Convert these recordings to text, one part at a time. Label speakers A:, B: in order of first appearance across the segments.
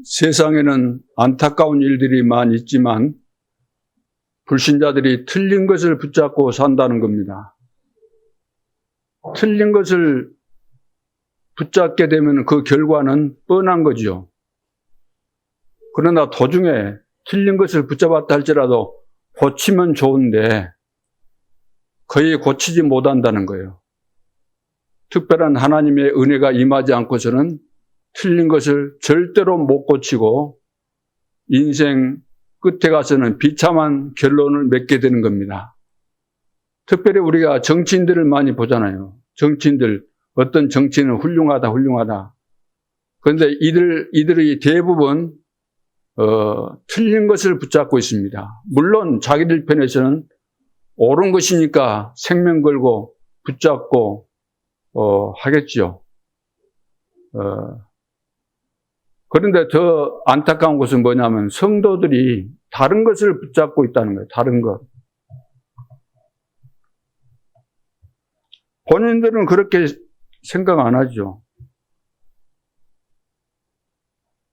A: 세상에는 안타까운 일들이 많이 있지만 불신자들이 틀린 것을 붙잡고 산다는 겁니다. 틀린 것을 붙잡게 되면 그 결과는 뻔한 거죠. 그러나 도중에 틀린 것을 붙잡았다 할지라도 고치면 좋은데 거의 고치지 못한다는 거예요. 특별한 하나님의 은혜가 임하지 않고서는 틀린 것을 절대로 못 고치고 인생 끝에 가서는 비참한 결론을 맺게 되는 겁니다. 특별히 우리가 정치인들을 많이 보잖아요. 정치인들, 어떤 정치인은 훌륭하다. 그런데 이들이 대부분 틀린 것을 붙잡고 있습니다. 물론 자기들 편에서는 옳은 것이니까 생명 걸고 붙잡고 하겠죠. 그런데 더 안타까운 것은 뭐냐면 성도들이 다른 것을 붙잡고 있다는 거예요. 다른 것. 본인들은 그렇게 생각 안 하죠.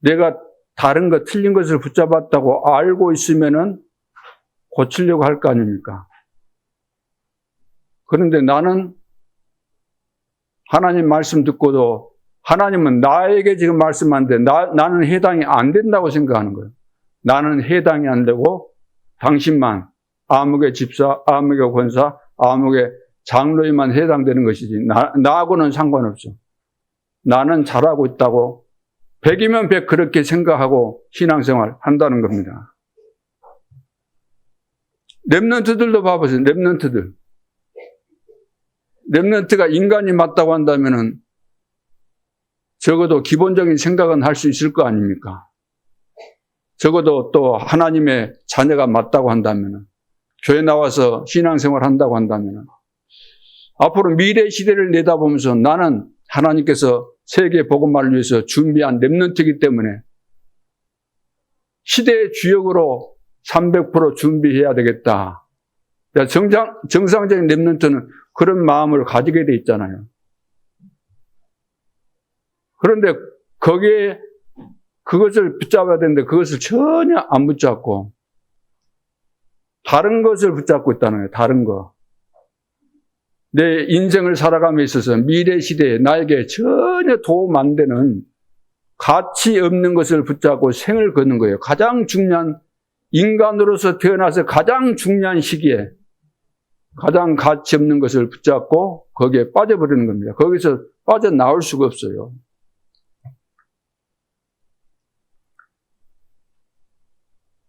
A: 내가 다른 것, 틀린 것을 붙잡았다고 알고 있으면은 고치려고 할 거 아닙니까? 그런데 나는 하나님 말씀 듣고도 하나님은 나에게 지금 말씀하는데 나는 해당이 안 된다고 생각하는 거예요. 나는 해당이 안 되고 당신만 아무개 집사, 아무개 권사, 아무개 장로에만 해당되는 것이지 나하고는 상관없어. 나는 잘하고 있다고 100이면 100 그렇게 생각하고 신앙생활 한다는 겁니다. 렘넌트들도 봐보세요. 렘넌트가 인간이 맞다고 한다면은 적어도 기본적인 생각은 할 수 있을 거 아닙니까? 적어도 또 하나님의 자녀가 맞다고 한다면은 교회 나와서 신앙생활 한다고 한다면은 앞으로 미래 시대를 내다보면서 나는 하나님께서 세계 복음화를 위해서 준비한 렘넌트이기 때문에 시대의 주역으로 300% 준비해야 되겠다. 정상적인 렘넌트는 그런 마음을 가지게 돼 있잖아요. 그런데 거기에 그것을 붙잡아야 되는데 그것을 전혀 안 붙잡고 다른 것을 붙잡고 있다는 거예요. 다른 거. 내 인생을 살아감에 있어서 미래 시대에 나에게 전혀 도움 안 되는 가치 없는 것을 붙잡고 생을 걷는 거예요. 가장 중요한 인간으로서 태어나서 가장 중요한 시기에 가장 가치 없는 것을 붙잡고 거기에 빠져버리는 겁니다. 거기서 빠져나올 수가 없어요.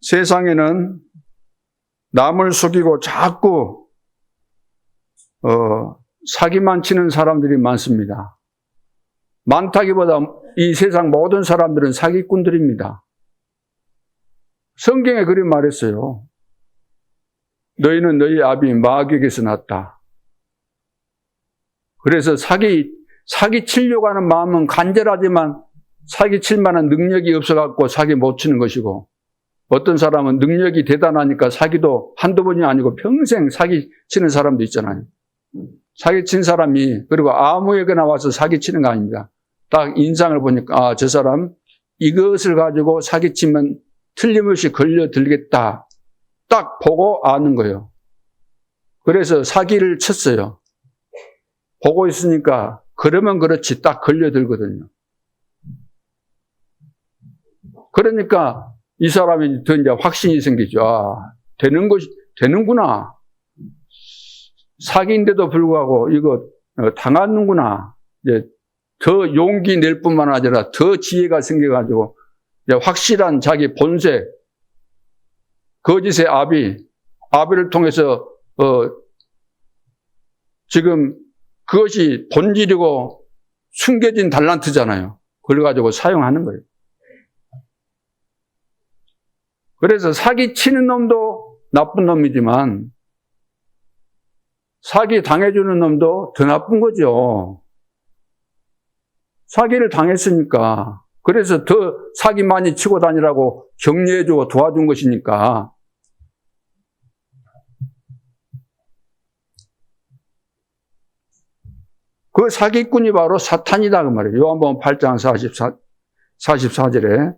A: 세상에는 남을 속이고 자꾸 사기만 치는 사람들이 많습니다. 많다기보다 이 세상 모든 사람들은 사기꾼들입니다. 성경에 그렇게 말했어요. 너희는 너희 아비 마귀에게서 났다. 그래서 사기 치려고 하는 마음은 간절하지만 사기 칠 만한 능력이 없어갖고 사기 못 치는 것이고 어떤 사람은 능력이 대단하니까 사기도 한두 번이 아니고 평생 사기 치는 사람도 있잖아요. 사기 친 사람이 그리고 아무에게나 와서 사기 치는 거 아닙니다. 딱 인상을 보니까 저 사람 이것을 가지고 사기 치면 틀림없이 걸려들겠다. 딱 보고 아는 거예요. 그래서 사기를 쳤어요. 보고 있으니까 그러면 그렇지 딱 걸려들거든요. 그러니까 이 사람이 더 이제 확신이 생기죠. 되는구나. 사기인데도 불구하고 이거 당하는구나. 이제 더 용기 낼 뿐만 아니라 더 지혜가 생겨가지고 이제 확실한 자기 본색, 거짓의 아비를 통해서 지금 그것이 본질이고 숨겨진 달란트잖아요. 그걸 가지고 사용하는 거예요. 그래서 사기 치는 놈도 나쁜 놈이지만 사기 당해주는 놈도 더 나쁜 거죠. 사기를 당했으니까. 그래서 더 사기 많이 치고 다니라고 격려해주고 도와준 것이니까. 그 사기꾼이 바로 사탄이다 그 말이에요. 요한복음 8장 44절에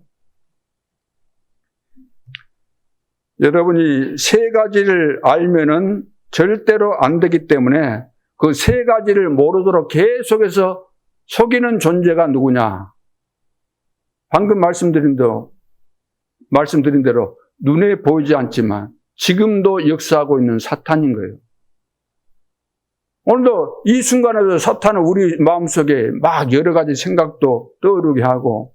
A: 여러분이 세 가지를 알면은 절대로 안 되기 때문에 그 세 가지를 모르도록 계속해서 속이는 존재가 누구냐? 방금 말씀드린 대로 눈에 보이지 않지만 지금도 역사하고 있는 사탄인 거예요. 오늘도 이 순간에도 사탄은 우리 마음속에 막 여러 가지 생각도 떠오르게 하고,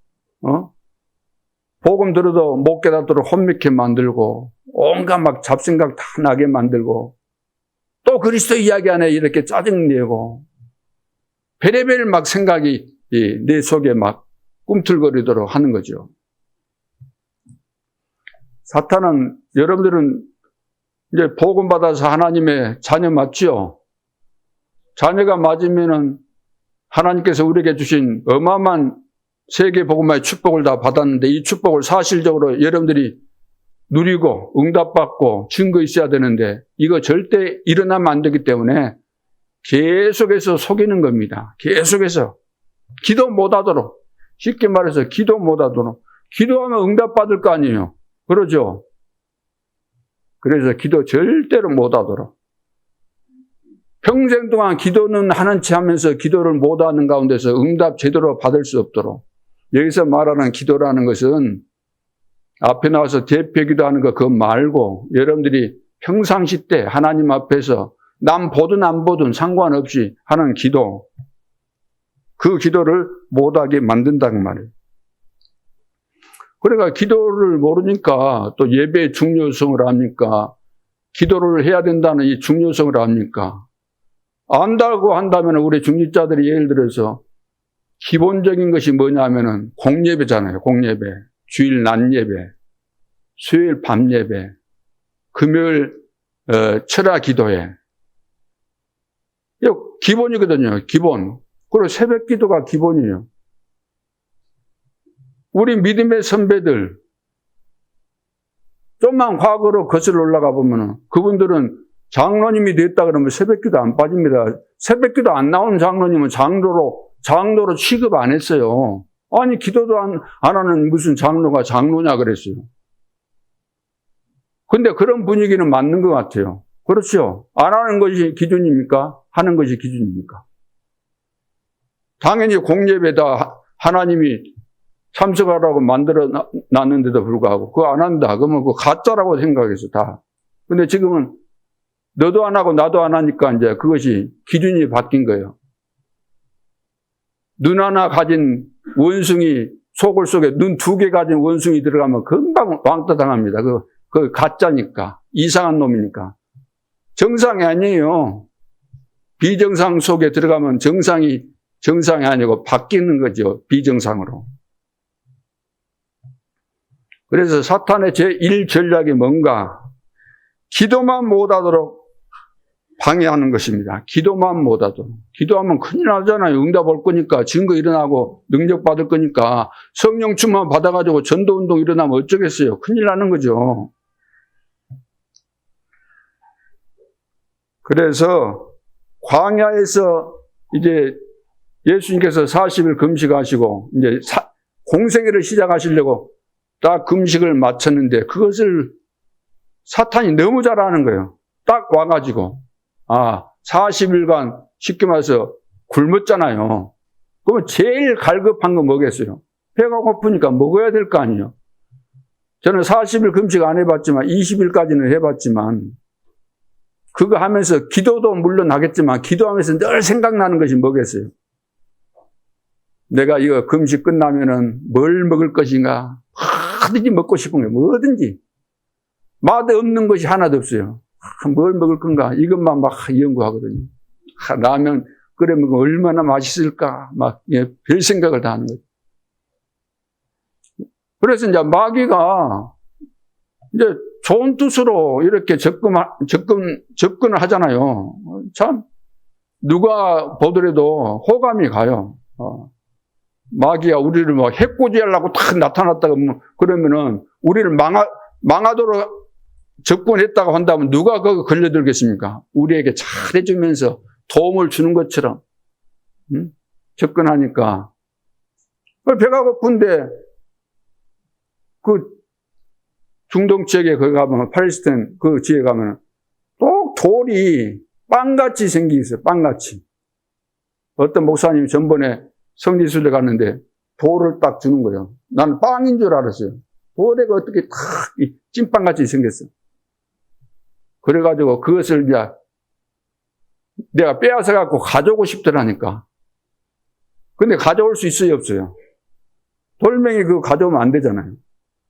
A: 복음 들어도 못 깨닫도록 혼미케 만들고, 온갖 막 잡생각 다 나게 만들고, 또 그리스도 이야기 안에 이렇게 짜증내고, 별의별 막 생각이 내 속에 막 꿈틀거리도록 하는 거죠. 사탄은, 여러분들은 이제 복음 받아서 하나님의 자녀 맞죠? 자녀가 맞으면은 하나님께서 우리에게 주신 어마어마한 세계 복음화의 축복을 다 받았는데 이 축복을 사실적으로 여러분들이 누리고 응답받고 증거 있어야 되는데 이거 절대 일어나면 안 되기 때문에 계속해서 속이는 겁니다. 계속해서 기도 못하도록, 쉽게 말해서 기도 못하도록, 기도하면 응답받을 거 아니에요. 그러죠? 그래서 기도 절대로 못하도록, 평생 동안 기도는 하는 체 하면서 기도를 못하는 가운데서 응답 제대로 받을 수 없도록, 여기서 말하는 기도라는 것은 앞에 나와서 대표 기도하는 거 그거 말고 여러분들이 평상시 때 하나님 앞에서 남 보든 안 보든 상관없이 하는 기도, 그 기도를 못하게 만든다는 말이에요. 그러니까 기도를 모르니까 또 예배의 중요성을 압니까? 기도를 해야 된다는 이 중요성을 압니까? 안다고 한다면 우리 중직자들이 예를 들어서 기본적인 것이 뭐냐면은 공예배잖아요. 공예배. 주일 낮 예배, 수요일 밤 예배, 금요일 철야 기도회. 이거 기본이거든요. 기본. 그리고 새벽 기도가 기본이에요. 우리 믿음의 선배들, 좀만 과거로 거슬러 올라가 보면은 그분들은 장로님이 됐다 그러면 새벽기도 안 빠집니다. 새벽기도 안 나오는 장로님은 장로로 취급 안 했어요. 아니 기도도 안 하는 무슨 장로가 장로냐 그랬어요. 근데 그런 분위기는 맞는 것 같아요. 그렇죠? 안 하는 것이 기준입니까? 하는 것이 기준입니까? 당연히 공예배다 하나님이 참석하라고 만들어 놨는데도 불구하고 그거 안 한다. 그러면 그거 가짜라고 생각해서 다. 근데 지금은 너도 안 하고 나도 안 하니까 이제 그것이 기준이 바뀐 거예요. 눈 하나 가진 원숭이, 소굴 속에 눈 2개 가진 원숭이 들어가면 금방 왕따 당합니다. 그 가짜니까. 이상한 놈이니까. 정상이 아니에요. 비정상 속에 들어가면 정상이 아니고 바뀌는 거죠. 비정상으로. 그래서 사탄의 제1 전략이 뭔가? 기도만 못하도록 방해하는 것입니다. 기도만 못하도록. 기도하면 큰일 나잖아요. 응답 올 거니까, 증거 일어나고 능력 받을 거니까 성령 충만 받아가지고 전도운동 일어나면 어쩌겠어요. 큰일 나는 거죠. 그래서 광야에서 이제 예수님께서 40일 금식하시고 이제 공생애를 시작하시려고 딱 금식을 마쳤는데 그것을 사탄이 너무 잘하는 거예요. 딱 와가지고 40일간 쉽게 말해서 굶었잖아요. 그러면 제일 갈급한 건 뭐겠어요? 배가 고프니까 먹어야 될 거 아니에요. 저는 40일 금식 안 해봤지만 20일까지는 해봤지만 그거 하면서 기도도 물론 하겠지만 기도하면서 늘 생각나는 것이 뭐겠어요? 내가 이거 금식 끝나면은 뭘 먹을 것인가? 하든지 먹고 싶은 게 뭐든지 맛없는 것이 하나도 없어요. 뭘 먹을 건가? 이것만 막 연구하거든요. 라면 끓여 먹으면 얼마나 맛있을까? 막 별 생각을 다 하는 거죠. 그래서 이제 마귀가 이제 좋은 뜻으로 이렇게 접근을 하잖아요. 참 누가 보더라도 호감이 가요. 마귀가 우리를 뭐 해코지하려고 탁 나타났다가 그러면은 우리를 망하도록 접근했다고 한다면 누가 그거 걸려들겠습니까? 우리에게 잘해주면서 도움을 주는 것처럼 접근하니까 배가 고픈데 그 중동 지역에 거기 가면, 팔레스타인 그 지역에 가면, 또 돌이 빵같이 생기겠어요, 빵같이. 어떤 목사님이 전번에 성지순례 갔는데, 돌을 딱 주는 거예요. 나는 빵인 줄 알았어요. 돌에가 어떻게 탁, 찐빵같이 생겼어. 그래가지고 그것을 이제 내가 빼앗아갖고 가져오고 싶더라니까. 근데 가져올 수 있어요, 없어요? 돌멩이 그거 가져오면 안 되잖아요.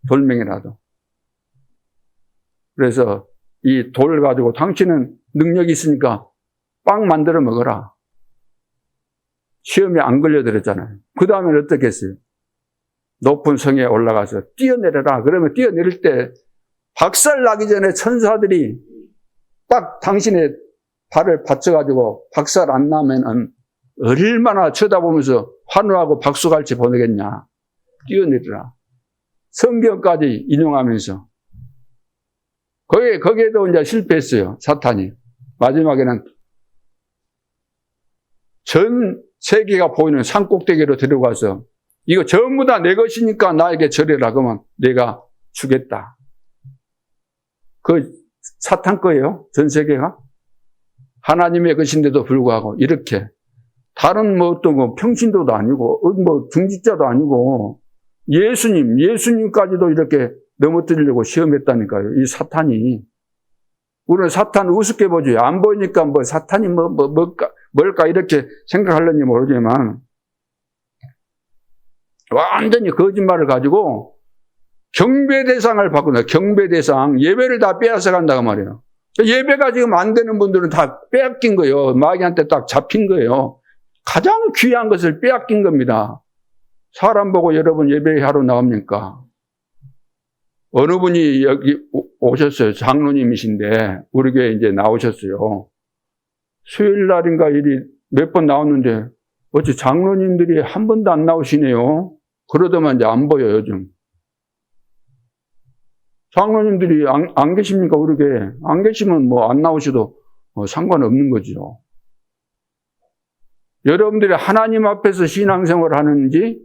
A: 돌멩이라도. 그래서 이 돌 가지고 당신은 능력이 있으니까 빵 만들어 먹어라. 시험에 안 걸려들었잖아요. 그 다음에는 어떻게 했어요? 높은 성에 올라가서 뛰어내려라. 그러면 뛰어내릴 때 박살 나기 전에 천사들이 딱 당신의 발을 받쳐가지고 박살 안 나면은 얼마나 쳐다보면서 환호하고 박수갈채 보내겠냐. 뛰어내리라. 성경까지 인용하면서. 거기에도 이제 실패했어요. 사탄이. 마지막에는 전 세계가 보이는 산꼭대기로 데려가서 이거 전부 다 내 것이니까 나에게 절해라. 그러면 내가 주겠다. 그 사탄 거예요. 전 세계가. 하나님의 것인데도 불구하고 이렇게 다른 뭐 어떤 거 평신도도 아니고 뭐 중직자도 아니고 예수님까지도 이렇게 넘어뜨리려고 시험했다니까요. 이 사탄이. 우리는 사탄 우습게 보죠. 안 보이니까 뭐 사탄이 뭘까 이렇게 생각하려니 모르지만 완전히 거짓말을 가지고 경배 대상을 바꾼다. 경배 대상. 예배를 다 빼앗아 간다고 말이에요. 예배가 지금 안 되는 분들은 다 빼앗긴 거예요. 마귀한테 딱 잡힌 거예요. 가장 귀한 것을 빼앗긴 겁니다. 사람 보고 여러분 예배하러 나옵니까? 어느 분이 여기 오셨어요. 장로님이신데 우리 교회에 이제 나오셨어요. 수요일 날인가 일이 몇 번 나왔는데 어째 장로님들이 한 번도 안 나오시네요. 그러더만 이제 안 보여요, 요즘. 장로님들이 안 계십니까, 우리 교회에? 안 계시면 뭐 안 나오셔도 상관없는 거죠. 여러분들이 하나님 앞에서 신앙생활을 하는지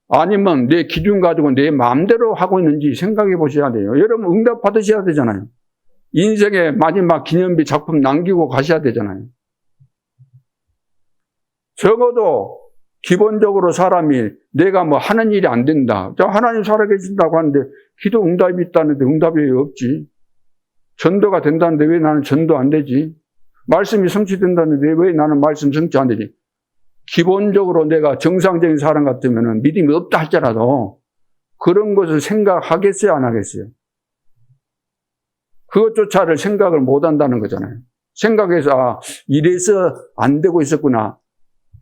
A: 아니면 내 기준 가지고 내 마음대로 하고 있는지 생각해 보셔야 돼요. 여러분 응답 받으셔야 되잖아요. 인생의 마지막 기념비 작품 남기고 가셔야 되잖아요. 적어도 기본적으로 사람이 내가 뭐 하는 일이 안 된다. 하나님 살아계신다고 하는데 기도 응답이 있다는데 응답이 왜 없지? 전도가 된다는데 왜 나는 전도 안 되지? 말씀이 성취된다는데 왜 나는 말씀 성취 안 되지? 기본적으로 내가 정상적인 사람 같으면 믿음이 없다 할지라도 그런 것을 생각하겠어요, 안 하겠어요? 그것조차를 생각을 못 한다는 거잖아요. 생각해서 이래서 안 되고 있었구나.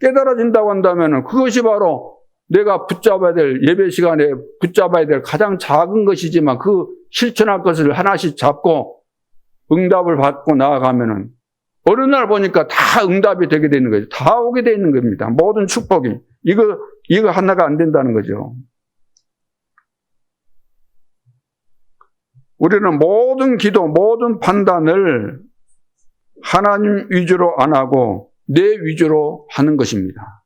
A: 깨달아진다고 한다면 그것이 바로 내가 붙잡아야 될 예배 시간에 붙잡아야 될 가장 작은 것이지만 그 실천할 것을 하나씩 잡고 응답을 받고 나아가면은 어느 날 보니까 다 응답이 되게 되는 거죠. 다 오게 되는 겁니다. 모든 축복이. 이거 하나가 안 된다는 거죠. 우리는 모든 기도, 모든 판단을 하나님 위주로 안 하고 내 위주로 하는 것입니다.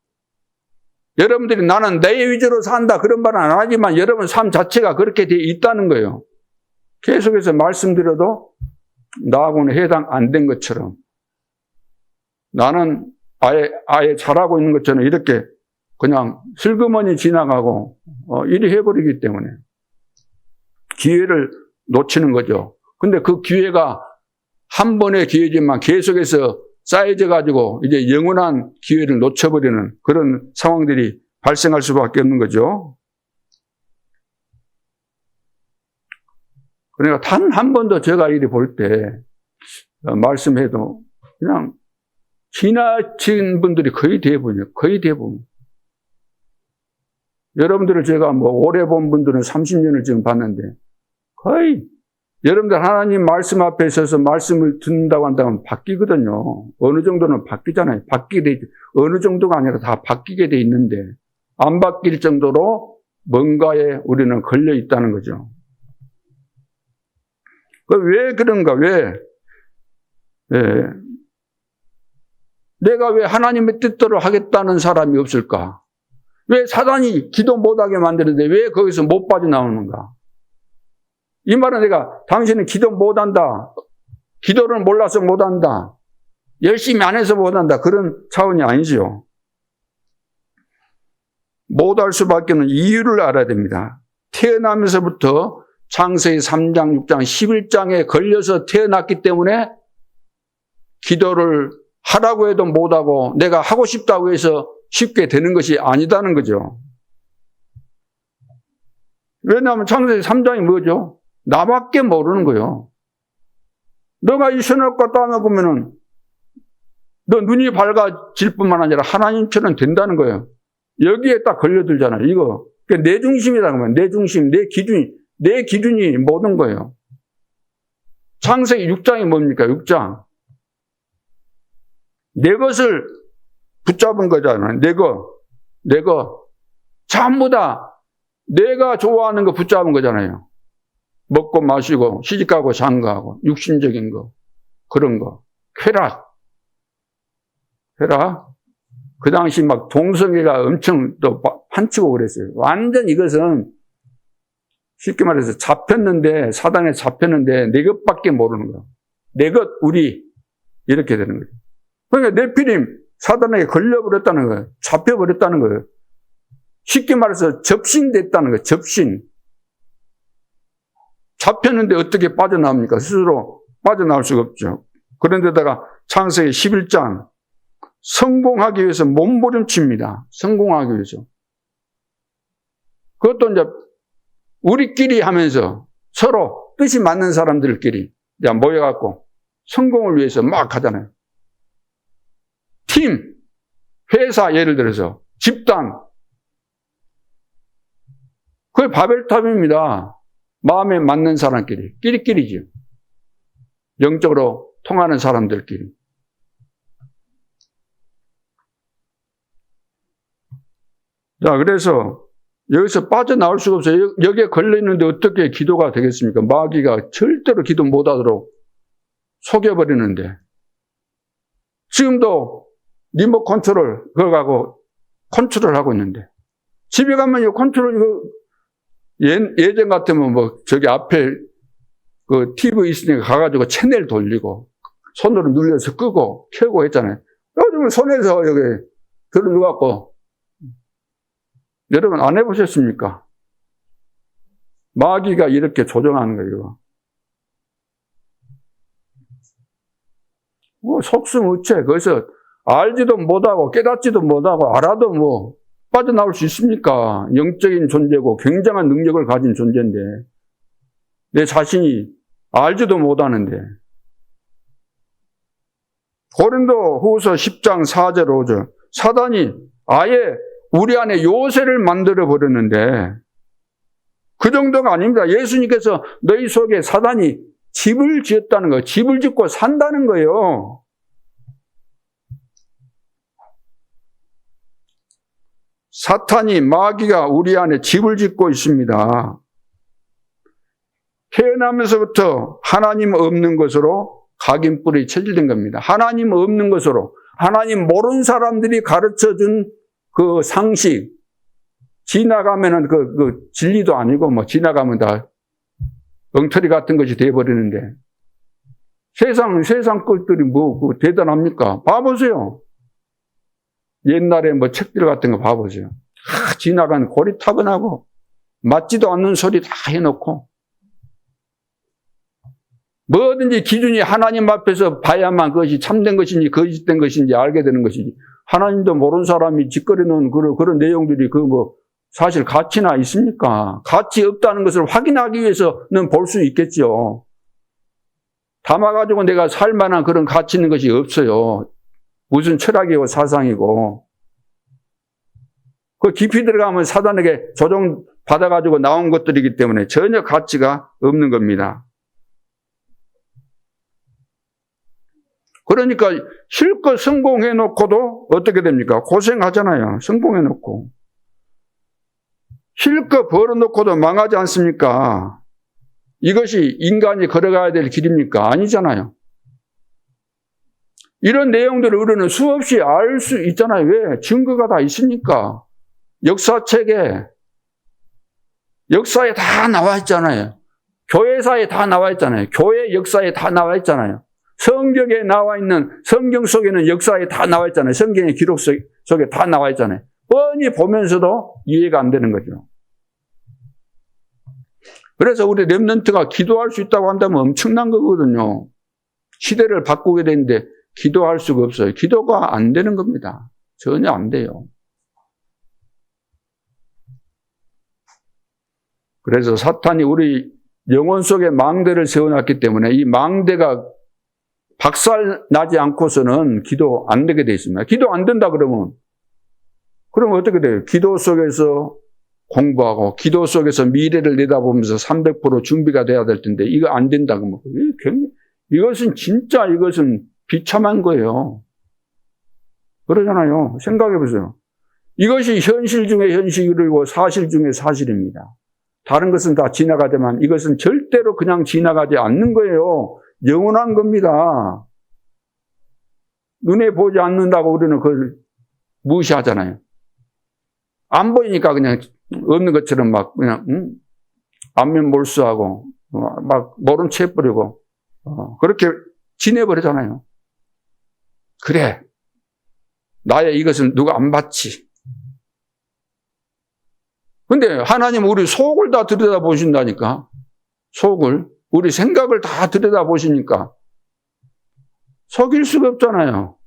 A: 여러분들이 나는 내 위주로 산다 그런 말은 안 하지만 여러분 삶 자체가 그렇게 되어 있다는 거예요. 계속해서 말씀드려도 나하고는 해당 안 된 것처럼 나는 아예 잘하고 있는 것처럼 이렇게 그냥 슬그머니 지나가고 이리 해버리기 때문에 기회를 놓치는 거죠. 근데 그 기회가 한 번의 기회지만 계속해서 쌓여져 가지고 이제 영원한 기회를 놓쳐버리는 그런 상황들이 발생할 수밖에 없는 거죠. 그러니까 단 한 번도 제가 이리 볼 때 말씀해도 그냥 지나친 분들이 거의 대부분이에요. 거의 대부분. 여러분들을 제가 뭐 오래 본 분들은 30년을 지금 봤는데 거의 여러분들 하나님 말씀 앞에 서서 말씀을 듣는다고 한다면 바뀌거든요. 어느 정도는 바뀌잖아요. 바뀌게 돼 있죠. 어느 정도가 아니라 다 바뀌게 돼 있는데 안 바뀔 정도로 뭔가에 우리는 걸려 있다는 거죠. 왜 그런가? 왜? 내가 왜 하나님의 뜻대로 하겠다는 사람이 없을까? 왜 사단이 기도 못하게 만드는데 왜 거기서 못 빠져나오는가? 이 말은 내가 당신은 기도 못한다. 기도를 몰라서 못한다. 열심히 안 해서 못한다. 그런 차원이 아니죠. 못할 수밖에 없는 이유를 알아야 됩니다. 태어나면서부터 창세기 3장, 6장, 11장에 걸려서 태어났기 때문에 기도를 하라고 해도 못하고 내가 하고 싶다고 해서 쉽게 되는 것이 아니다는 거죠. 왜냐하면 창세기 3장이 뭐죠? 나밖에 모르는 거예요. 너가 이 선을 갖다 놓으면은 너 눈이 밝아질 뿐만 아니라 하나님처럼 된다는 거예요. 여기에 딱 걸려들잖아요. 이거. 그러니까 내 중심이라는 거예요. 내 중심, 내 기준이 모든 거예요. 창세기 6장이 뭡니까? 6장. 내 것을 붙잡은 거잖아요. 내 거. 전부 다 내가 좋아하는 거 붙잡은 거잖아요. 먹고 마시고 시집가고 장가하고 육신적인 거 그런 거. 쾌락. 그 당시 막 동성애가 엄청 또 판치고 그랬어요. 완전 이것은 쉽게 말해서 잡혔는데 사단에 잡혔는데 내 것밖에 모르는 거야. 내 것 우리 이렇게 되는 거예요. 그러니까 네피림 사단에게 걸려버렸다는 거예요. 잡혀버렸다는 거예요. 쉽게 말해서 접신됐다는 거예요. 접신. 잡혔는데 어떻게 빠져나옵니까? 스스로 빠져나올 수가 없죠. 그런데다가 창세기 11장 성공하기 위해서 몸부림칩니다. 성공하기 위해서. 그것도 이제 우리끼리 하면서 서로 뜻이 맞는 사람들끼리 이제 모여갖고 성공을 위해서 막 하잖아요. 팀, 회사 예를 들어서 집단. 그게 바벨탑입니다. 마음에 맞는 사람끼리. 끼리끼리죠. 영적으로 통하는 사람들끼리. 자, 그래서 여기서 빠져나올 수가 없어요. 여기에 걸려있는데 어떻게 기도가 되겠습니까? 마귀가 절대로 기도 못하도록 속여버리는데. 지금도 리모트 컨트롤, 그거 가고 컨트롤하고 있는데. 집에 가면 이 컨트롤, 이거 예전 같으면 뭐 저기 앞에 그 TV 있으니까 가가지고 채널 돌리고 손으로 눌려서 끄고 켜고 했잖아요. 요즘은 손에서 여기 들어누워갖고 여러분 안 해보셨습니까? 마귀가 이렇게 조종하는 거예요. 뭐 속수무책. 그래서 알지도 못하고 깨닫지도 못하고 알아도 뭐 빠져나올 수 있습니까? 영적인 존재고 굉장한 능력을 가진 존재인데 내 자신이 알지도 못하는데. 고린도 후서 10장 4절 5절 사단이 아예 우리 안에 요새를 만들어 버렸는데 그 정도가 아닙니다. 예수님께서 너희 속에 사단이 집을 지었다는 거예요. 집을 짓고 산다는 거예요. 사탄이 마귀가 우리 안에 집을 짓고 있습니다. 태어나면서부터 하나님 없는 것으로 각인뿔이 체질된 겁니다. 하나님 없는 것으로 하나님 모르는 사람들이 가르쳐준 그 상식 지나가면은 그 진리도 아니고 뭐 지나가면 다 엉터리 같은 것이 돼버리는데 세상 것들이 뭐 대단합니까? 봐보세요. 옛날에 뭐 책들 같은 거 봐보세요. 지나가는 고리타분하고 맞지도 않는 소리 다 해놓고 뭐든지 기준이 하나님 앞에서 봐야만 그것이 참된 것인지 거짓된 것인지 알게 되는 것이지 하나님도 모르는 사람이 짓거려 놓은 그런 내용들이 그 뭐 사실 가치나 있습니까? 가치 없다는 것을 확인하기 위해서는 볼 수 있겠죠. 담아가지고 내가 살 만한 그런 가치 있는 것이 없어요. 무슨 철학이고 사상이고. 그 깊이 들어가면 사단에게 조종받아가지고 나온 것들이기 때문에 전혀 가치가 없는 겁니다. 그러니까 실컷 성공해놓고도 어떻게 됩니까? 고생하잖아요. 성공해놓고. 실컷 벌어놓고도 망하지 않습니까? 이것이 인간이 걸어가야 될 길입니까? 아니잖아요. 이런 내용들을 우리는 수없이 알 수 있잖아요. 왜? 증거가 다 있으니까. 역사책에, 역사에 다 나와 있잖아요. 교회사에 다 나와 있잖아요. 교회 역사에 다 나와 있잖아요. 성경에 나와 있는, 성경 속에는 역사에 다 나와 있잖아요. 성경의 기록 속에 다 나와 있잖아요. 뻔히 보면서도 이해가 안 되는 거죠. 그래서 우리 렘넌트가 기도할 수 있다고 한다면 엄청난 거거든요. 시대를 바꾸게 되는데 기도할 수가 없어요. 기도가 안 되는 겁니다. 전혀 안 돼요. 그래서 사탄이 우리 영혼 속에 망대를 세워놨기 때문에 이 망대가 박살나지 않고서는 기도 안 되게 돼 있습니다. 기도 안 된다 그러면 어떻게 돼요? 기도 속에서 공부하고 기도 속에서 미래를 내다보면서 300% 준비가 돼야 될 텐데 이거 안 된다 그러면 이것은 진짜 이것은 비참한 거예요. 그러잖아요. 생각해 보세요. 이것이 현실 중에 현실이고 사실 중에 사실입니다. 다른 것은 다 지나가지만 이것은 절대로 그냥 지나가지 않는 거예요. 영원한 겁니다. 눈에 보지 않는다고 우리는 그걸 무시하잖아요. 안 보이니까 그냥 없는 것처럼 막 그냥 안면 몰수하고 막 모른 채 해버리고 그렇게 지내버리잖아요. 그래. 나의 이것은 누가 안 봤지. 근데 하나님은 우리 속을 다 들여다보신다니까. 속을. 우리 생각을 다 들여다보시니까. 속일 수가 없잖아요.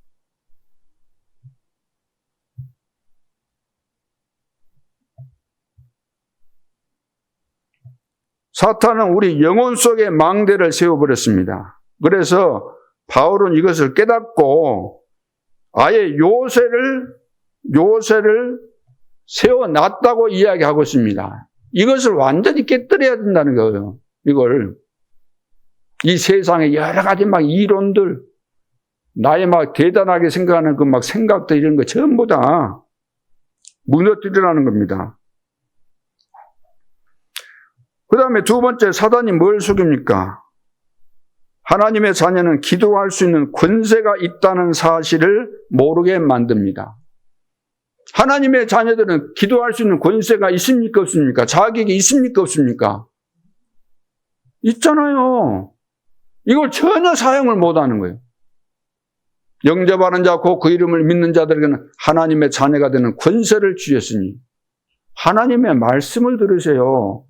A: 사탄은 우리 영혼 속에 망대를 세워버렸습니다. 그래서 바울은 이것을 깨닫고 아예 요새를 세워놨다고 이야기하고 있습니다. 이것을 완전히 깨뜨려야 된다는 거예요. 이걸. 이 세상에 여러 가지 막 이론들, 나의 막 대단하게 생각하는 그 막 생각들 이런 거 전부 다 무너뜨리라는 겁니다. 그 다음에 두 번째, 사단이 뭘 속입니까? 하나님의 자녀는 기도할 수 있는 권세가 있다는 사실을 모르게 만듭니다. 하나님의 자녀들은 기도할 수 있는 권세가 있습니까? 없습니까? 자격이 있습니까? 없습니까? 있잖아요. 이걸 전혀 사용을 못하는 거예요. 영접하는 자, 그 이름을 믿는 자들에게는 하나님의 자녀가 되는 권세를 주셨으니 하나님의 말씀을 들으세요.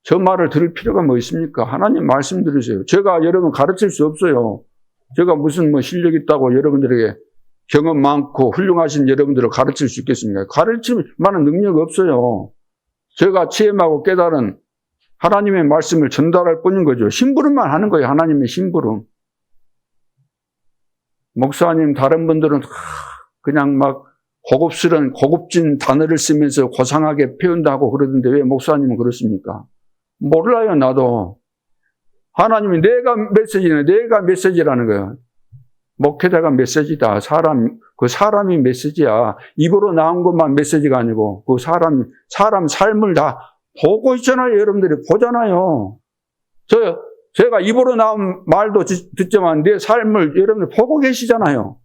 A: 저 말을 들을 필요가 뭐 있습니까? 하나님 말씀 들으세요. 제가 여러분 가르칠 수 없어요. 제가 무슨 실력 있다고 여러분들에게 경험 많고 훌륭하신 여러분들을 가르칠 수 있겠습니까? 가르칠 만한 능력이 없어요. 제가 체험하고 깨달은 하나님의 말씀을 전달할 뿐인 거죠. 심부름만 하는 거예요. 하나님의 심부름. 목사님, 다른 분들은 그냥 막 고급진 단어를 쓰면서 고상하게 표현하고 그러던데 왜 목사님은 그렇습니까? 몰라요, 나도. 하나님이 내가 메시지라는 거예요. 목회자가 메시지다. 그 사람이 메시지야. 입으로 나온 것만 메시지가 아니고 그 사람 삶을 다 보고 있잖아요. 여러분들이 보잖아요. 제가 입으로 나온 말도 듣지만 내 삶을 여러분들 보고 계시잖아요.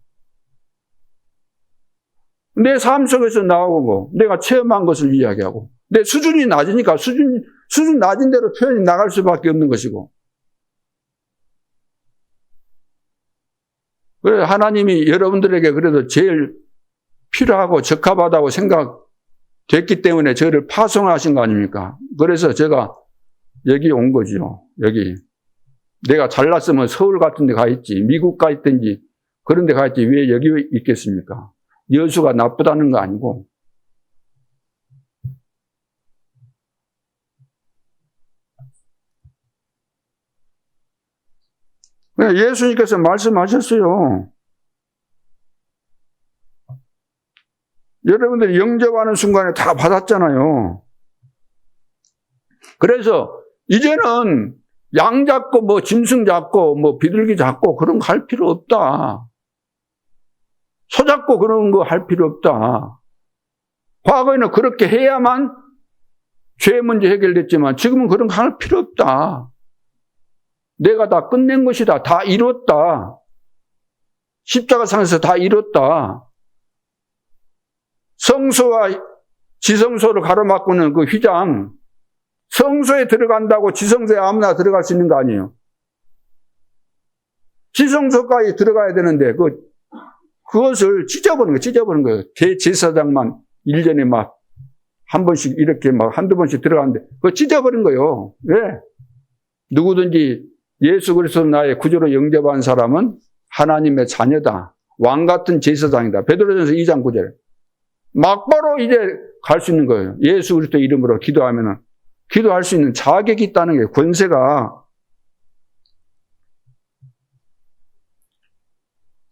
A: 내 삶 속에서 나오고 내가 체험한 것을 이야기하고 내 수준이 낮으니까 수준 낮은 대로 표현이 나갈 수밖에 없는 것이고. 그래 하나님이 여러분들에게 그래도 제일 필요하고 적합하다고 생각됐기 때문에 저를 파송하신 거 아닙니까? 그래서 제가 여기 온 거죠. 여기. 내가 잘났으면 서울 같은 데 가 있지, 미국 가 있든지 그런 데 가 있지 왜 여기 있겠습니까? 여수가 나쁘다는 거 아니고. 예수님께서 말씀하셨어요. 여러분들이 영접하는 순간에 다 받았잖아요. 그래서 이제는 양 잡고 짐승 잡고 비둘기 잡고 그런 거 할 필요 없다. 소 잡고 그런 거 할 필요 없다. 과거에는 그렇게 해야만 죄 문제 해결됐지만 지금은 그런 거 할 필요 없다. 내가 다 끝낸 것이다. 다 이뤘다. 십자가상에서 다 이뤘다. 성소와 지성소를 가로막고는 그 휘장, 성소에 들어간다고 지성소에 아무나 들어갈 수 있는 거 아니에요. 지성소까지 들어가야 되는데 그것을 찢어버린 거예요. 대제사장만 1년에 막 한 번씩 이렇게 막 한두 번씩 들어가는데 그거 찢어버린 거예요. 왜? 누구든지 예수 그리스도 나의 구주로 영접한 사람은 하나님의 자녀다. 왕 같은 제사장이다. 베드로전서 2장 9절. 막바로 이제 갈 수 있는 거예요. 예수 그리스도 이름으로 기도하면은 기도할 수 있는 자격이 있다는 게 권세가.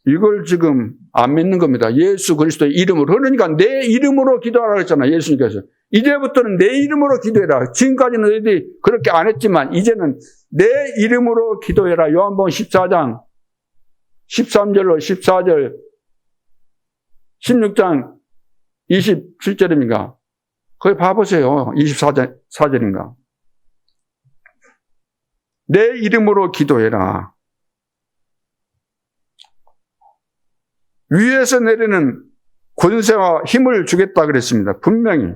A: 이걸 지금 안 믿는 겁니다. 예수 그리스도의 이름으로. 그러니까 내 이름으로 기도하라고 했잖아요. 예수님께서. 이제부터는 내 이름으로 기도해라. 지금까지는 너희들이 그렇게 안 했지만 이제는 내 이름으로 기도해라. 요한복음 14장 13절로 14절 16장 27절입니까? 거기 봐보세요. 24절인가. 내 이름으로 기도해라. 위에서 내리는 권세와 힘을 주겠다 그랬습니다. 분명히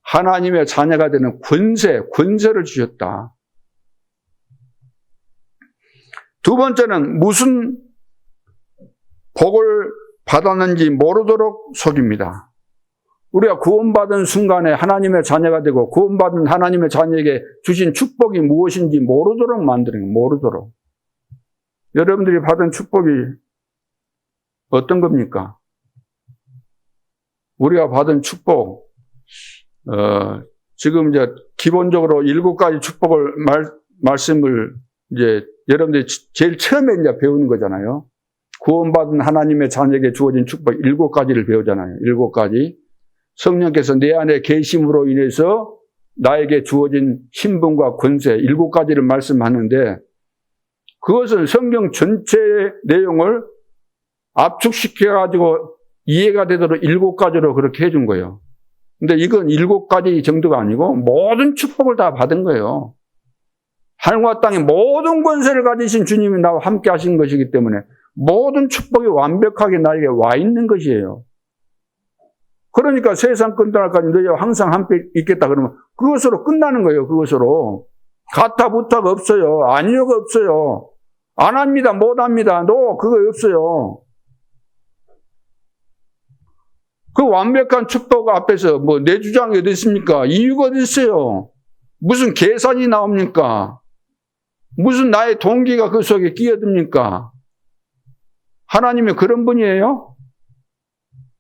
A: 하나님의 자녀가 되는 권세를 주셨다. 두 번째는 무슨 복을 받았는지 모르도록 속입니다. 우리가 구원받은 순간에 하나님의 자녀가 되고 구원받은 하나님의 자녀에게 주신 축복이 무엇인지 모르도록 만드는 거예요. 모르도록. 여러분들이 받은 축복이 어떤 겁니까? 우리가 받은 축복, 지금 이제 기본적으로 7가지 축복을 말씀을 이제 여러분들이 제일 처음에 이제 배우는 거잖아요. 구원받은 하나님의 자녀에게 주어진 축복 7가지를 배우잖아요. 7가지. 성령께서 내 안에 계심으로 인해서 나에게 주어진 신분과 권세 7가지를 말씀하는데 그것은 성경 전체의 내용을 압축시켜가지고 이해가 되도록 7가지로 그렇게 해준 거예요. 근데 이건 7가지 정도가 아니고 모든 축복을 다 받은 거예요. 하늘과 땅의 모든 권세를 가지신 주님이 나와 함께 하신 것이기 때문에 모든 축복이 완벽하게 나에게 와 있는 것이에요. 그러니까 세상 끝날까지 너희와 항상 함께 있겠다 그러면 그것으로 끝나는 거예요. 그것으로. 가타부타가 없어요. 아니요가 없어요. 안 합니다. 못 합니다. 그거 없어요. 그 완벽한 축복 앞에서 내 주장이 어디 있습니까? 이유가 어디 있어요? 무슨 계산이 나옵니까? 무슨 나의 동기가 그 속에 끼어듭니까? 하나님이 그런 분이에요?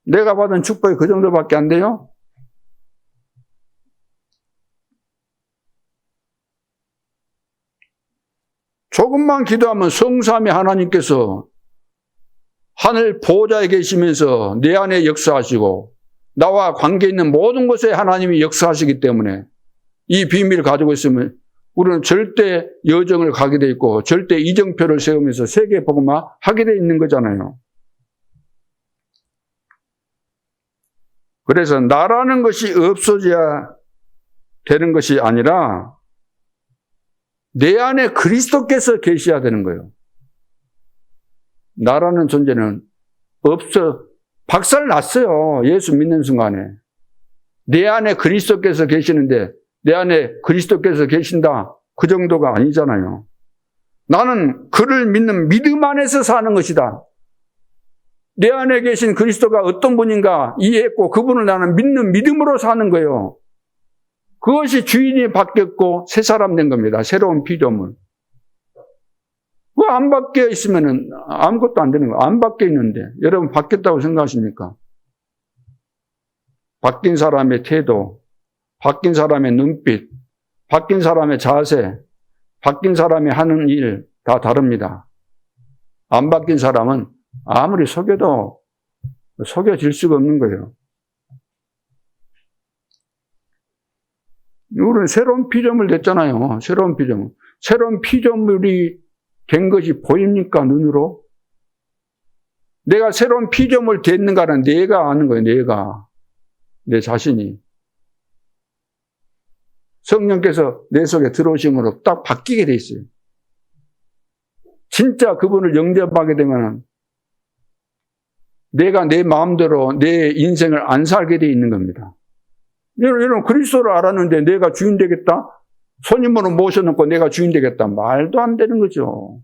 A: 내가 받은 축복이 그 정도밖에 안 돼요? 조금만 기도하면 성삼위 하나님께서 하늘 보호자에 계시면서 내 안에 역사하시고 나와 관계 있는 모든 곳에 하나님이 역사하시기 때문에 이 비밀을 가지고 있으면 우리는 절대 여정을 가게 돼 있고 절대 이정표를 세우면서 세계 복음화 하게 돼 있는 거잖아요. 그래서 나라는 것이 없어져야 되는 것이 아니라 내 안에 그리스도께서 계셔야 되는 거예요. 나라는 존재는 박살 났어요. 예수 믿는 순간에. 내 안에 그리스도께서 계시는데 내 안에 그리스도께서 계신다. 그 정도가 아니잖아요. 나는 그를 믿는 믿음 안에서 사는 것이다. 내 안에 계신 그리스도가 어떤 분인가 이해했고 그분을 나는 믿는 믿음으로 사는 거예요. 그것이 주인이 바뀌었고 새 사람 된 겁니다. 새로운 피조물. 그 안 바뀌어 있으면 아무것도 안 되는 거예요. 안 바뀌어 있는데 여러분 바뀌었다고 생각하십니까? 바뀐 사람의 태도, 바뀐 사람의 눈빛, 바뀐 사람의 자세, 바뀐 사람이 하는 일 다 다릅니다. 안 바뀐 사람은 아무리 속여도 속여질 수가 없는 거예요. 우리는 새로운 피조물 됐잖아요. 새로운 피조물. 새로운 피조물이 된 것이 보입니까? 눈으로? 내가 새로운 피조물 됐는가는 내가 아는 거예요. 내가. 내 자신이. 성령께서 내 속에 들어오심으로 딱 바뀌게 돼 있어요. 진짜 그분을 영접하게 되면 내가 내 마음대로 내 인생을 안 살게 돼 있는 겁니다. 이런 그리스도를 알았는데 내가 주인 되겠다? 손님으로 모셔놓고 내가 주인 되겠다? 말도 안 되는 거죠.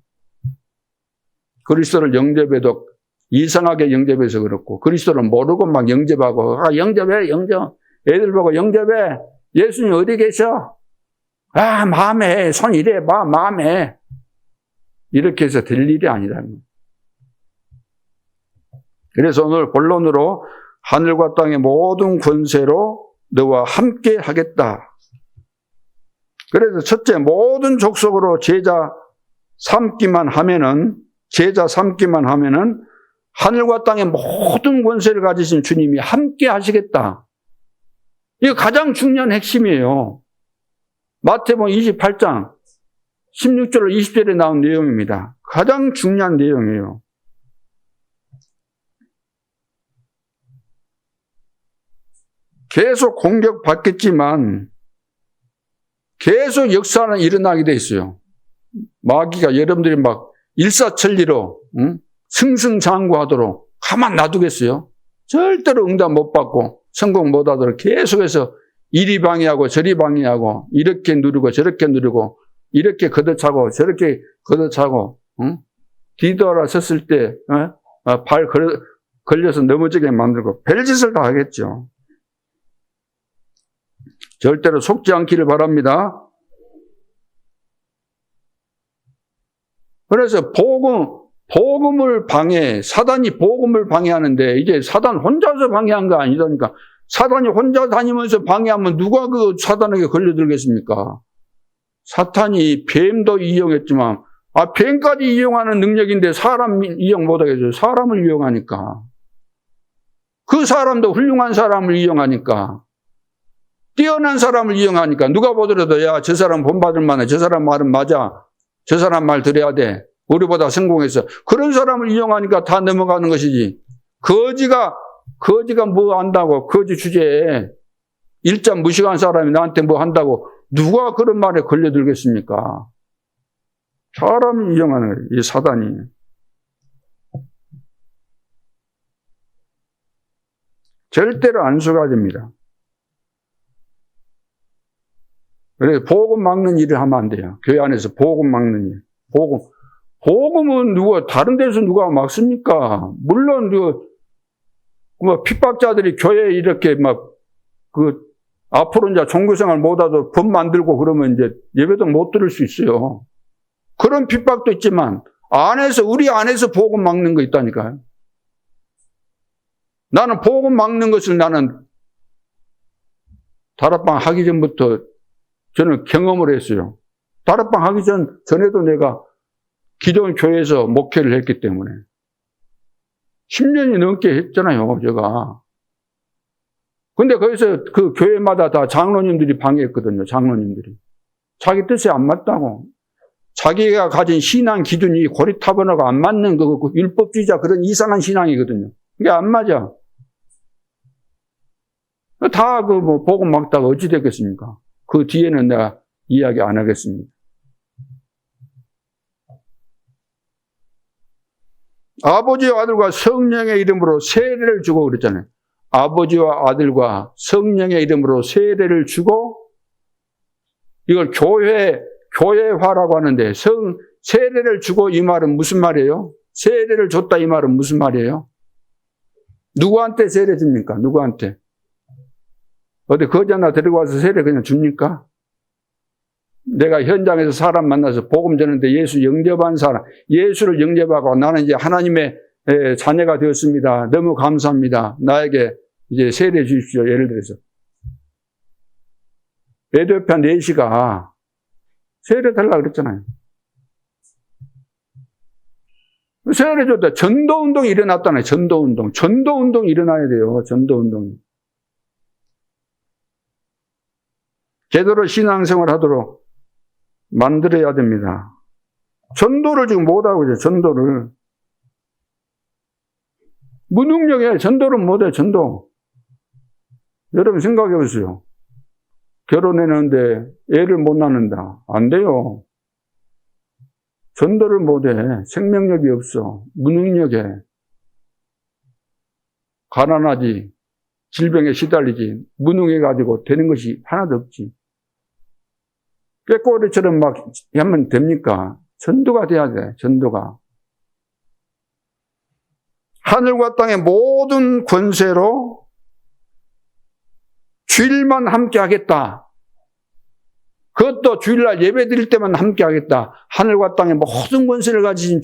A: 그리스도를 영접해도 이상하게 영접해서 그렇고, 그리스도를 모르고 막 영접하고, 영접해, 영접. 애들 보고 영접해. 예수님 어디 계셔? 마음에, 손 이래 봐, 마음에. 이렇게 해서 될 일이 아니라는 거예요. 그래서 오늘 본론으로 하늘과 땅의 모든 권세로 너와 함께 하겠다. 그래서 첫째, 모든 족속으로 제자 삼기만 하면은 하늘과 땅의 모든 권세를 가지신 주님이 함께 하시겠다. 이게 가장 중요한 핵심이에요. 마태복음 28장 16절 20절에 나온 내용입니다. 가장 중요한 내용이에요. 계속 공격받겠지만 계속 역사는 일어나게 돼 있어요. 마귀가 여러분들이 막 일사천리로 승승장구하도록 가만 놔두겠어요? 절대로 응답 못 받고 성공 못 하도록 계속해서 이리 방해하고 저리 방해하고 이렇게 누르고 저렇게 누르고 이렇게 걷어차고 저렇게 걷어차고 뒤돌아 섰을 때 발 걸려서 넘어지게 만들고 별짓을 다 하겠죠. 절대로 속지 않기를 바랍니다. 그래서 사단이 복음을 방해하는데 이게 사단 혼자서 방해한 거 아니다니까. 사단이 혼자 다니면서 방해하면 누가 그 사단에게 걸려들겠습니까? 사탄이 뱀도 이용했지만, 뱀까지 이용하는 능력인데 사람 이용 못하겠어요. 사람을 이용하니까. 그 사람도 훌륭한 사람을 이용하니까. 뛰어난 사람을 이용하니까 누가 보더라도 야, 저 사람 본받을 만해. 저 사람 말은 맞아. 저 사람 말 들어야 돼. 우리보다 성공했어. 그런 사람을 이용하니까 다 넘어가는 것이지. 거지가 뭐 한다고, 거지 주제에 일자 무식한 사람이 나한테 뭐 한다고 누가 그런 말에 걸려들겠습니까? 사람을 이용하는 이 사단이. 절대로 안 속아야 됩니다. 그래서 복음 막는 일을 하면 안 돼요. 교회 안에서 복음 막는 일. 복음은 다른 데서 누가 막습니까? 물론, 핍박자들이 교회에 이렇게 앞으로 이제 종교생활 못하도 법 만들고 그러면 이제 예배도 못 들을 수 있어요. 그런 핍박도 있지만, 우리 안에서 복음 막는 거 있다니까요. 나는 복음 막는 것을 다락방 하기 전부터 저는 경험을 했어요. 다락방 하기 전에도 내가 기존 교회에서 목회를 했기 때문에. 10년이 넘게 했잖아요, 제가. 근데 거기서 그 교회마다 다 장로님들이 방해했거든요, 장로님들이. 자기 뜻에 안 맞다고. 자기가 가진 신앙 기준이 고리타분하고 안 맞는 그 율법주의자 그런 이상한 신앙이거든요. 이게 안 맞아. 다 복음 막다가 어찌 됐겠습니까? 그 뒤에는 내가 이야기 안 하겠습니다. 아버지와 아들과 성령의 이름으로 세례를 주고 그랬잖아요. 아버지와 아들과 성령의 이름으로 세례를 주고, 이걸 교회화라고 하는데, 세례를 주고 이 말은 무슨 말이에요? 세례를 줬다 이 말은 무슨 말이에요? 누구한테 세례 줍니까? 누구한테? 어디 거지 하나 데리고 와서 세례 그냥 줍니까? 내가 현장에서 사람 만나서 복음 전하는데 예수 영접한 사람, 예수를 영접하고 나는 이제 하나님의 자녀가 되었습니다. 너무 감사합니다. 나에게 이제 세례 주십시오. 예를 들어서. 에티오피아 4시가 세례 달라고 그랬잖아요. 세례 줬다. 전도운동이 일어났잖아요. 전도운동. 전도운동이 일어나야 돼요. 전도운동이. 제대로 신앙생활 하도록 만들어야 됩니다. 전도를 지금 못하고 있어요. 전도를. 무능력해. 전도를 못해. 전도. 여러분 생각해 보세요. 결혼했는데 애를 못 낳는다. 안 돼요. 전도를 못해. 생명력이 없어. 무능력해. 가난하지. 질병에 시달리지. 무능해가지고 되는 것이 하나도 없지. 꾀꼬리처럼 막 하면 됩니까? 전도가 돼야 돼, 전도가. 하늘과 땅의 모든 권세로 주일만 함께 하겠다. 그것도 주일날 예배 드릴 때만 함께 하겠다. 하늘과 땅의 모든 권세를 가지신